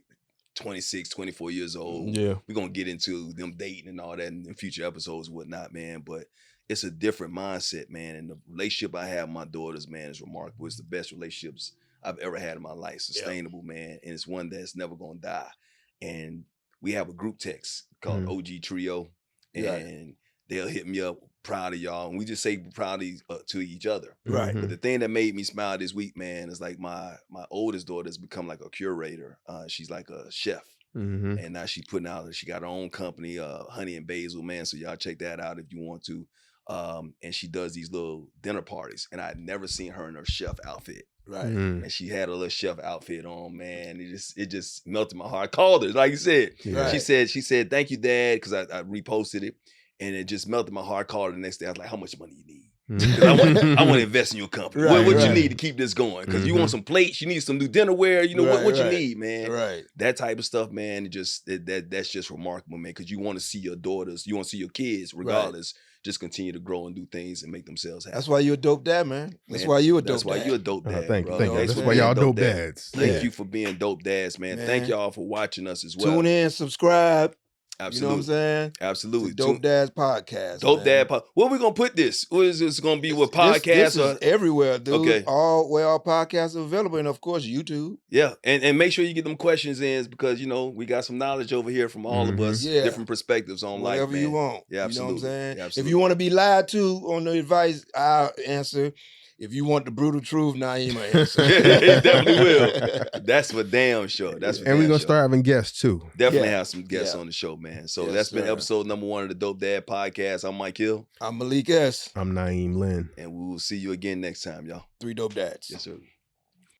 [SPEAKER 1] 26, 24 years old.
[SPEAKER 3] Yeah,
[SPEAKER 1] we're gonna get into them dating and all that in future episodes and whatnot, man. But it's a different mindset, man. And the relationship I have with my daughters, man, is remarkable. It's the best relationships I've ever had in my life. Sustainable, man. And it's one that's never gonna die. And we have a group text called OG Trio. And they'll hit me up, proud of y'all. And we just say proud to each other.
[SPEAKER 2] Right.
[SPEAKER 1] But the thing that made me smile this week, man, is like my oldest daughter has become like a curator. She's like a chef. And now she got her own company, Honey and Basil, man. So y'all check that out if you want to. And she does these little dinner parties, and I'd never seen her in her chef outfit.
[SPEAKER 2] Right.
[SPEAKER 1] And she had a little chef outfit on, man. It just melted my heart. I called her, like you said.
[SPEAKER 2] Right.
[SPEAKER 1] She said, thank you, Dad, because I reposted it, and it just melted my heart. I called her the next day. I was like, how much money you need? I want to invest in your company.
[SPEAKER 2] Right,
[SPEAKER 1] what you need to keep this going? Because you want some plates, you need some new dinnerware. What you need, man.
[SPEAKER 2] Right.
[SPEAKER 1] That type of stuff, man. That's just remarkable, man. Because you want to see your daughters, you want to see your kids, regardless, just continue to grow and do things and make themselves happy.
[SPEAKER 2] That's why you're a dope dad, man. That's why you're a dope dad.
[SPEAKER 1] That's why you're a dope dad.
[SPEAKER 3] Thank you.
[SPEAKER 1] That's
[SPEAKER 3] why y'all dope dads.
[SPEAKER 1] Thank you for being dope dads, man. Thank y'all for watching us as well.
[SPEAKER 2] Tune in, subscribe.
[SPEAKER 1] Absolutely.
[SPEAKER 2] You know what I'm saying?
[SPEAKER 1] Absolutely.
[SPEAKER 2] Dope Dads Podcast.
[SPEAKER 1] Dope Dad Podcast. Where are we going to put this? What is this going to be with podcasts?
[SPEAKER 2] This is everywhere, dude.
[SPEAKER 1] Okay.
[SPEAKER 2] Where all podcasts are available. And of course, YouTube.
[SPEAKER 1] Yeah. And make sure you get them questions in because, we got some knowledge over here from all of us. Different perspectives on life,
[SPEAKER 2] whatever you want.
[SPEAKER 1] Yeah, absolutely.
[SPEAKER 2] You know what I'm saying?
[SPEAKER 1] Yeah, absolutely.
[SPEAKER 2] If you want to be lied to on the advice, I'll answer. If you want the brutal truth, Naeem will answer.
[SPEAKER 1] It definitely will. That's for damn sure. And
[SPEAKER 3] we're going to start having guests too.
[SPEAKER 1] Definitely have some guests on the show, man. So that's been episode number 1 of the Dope Dad Podcast. I'm Mike Hill.
[SPEAKER 2] I'm Malik S.
[SPEAKER 3] I'm Naeem Lynn.
[SPEAKER 1] And we will see you again next time, y'all.
[SPEAKER 2] 3 Dope Dads.
[SPEAKER 1] Yes, sir.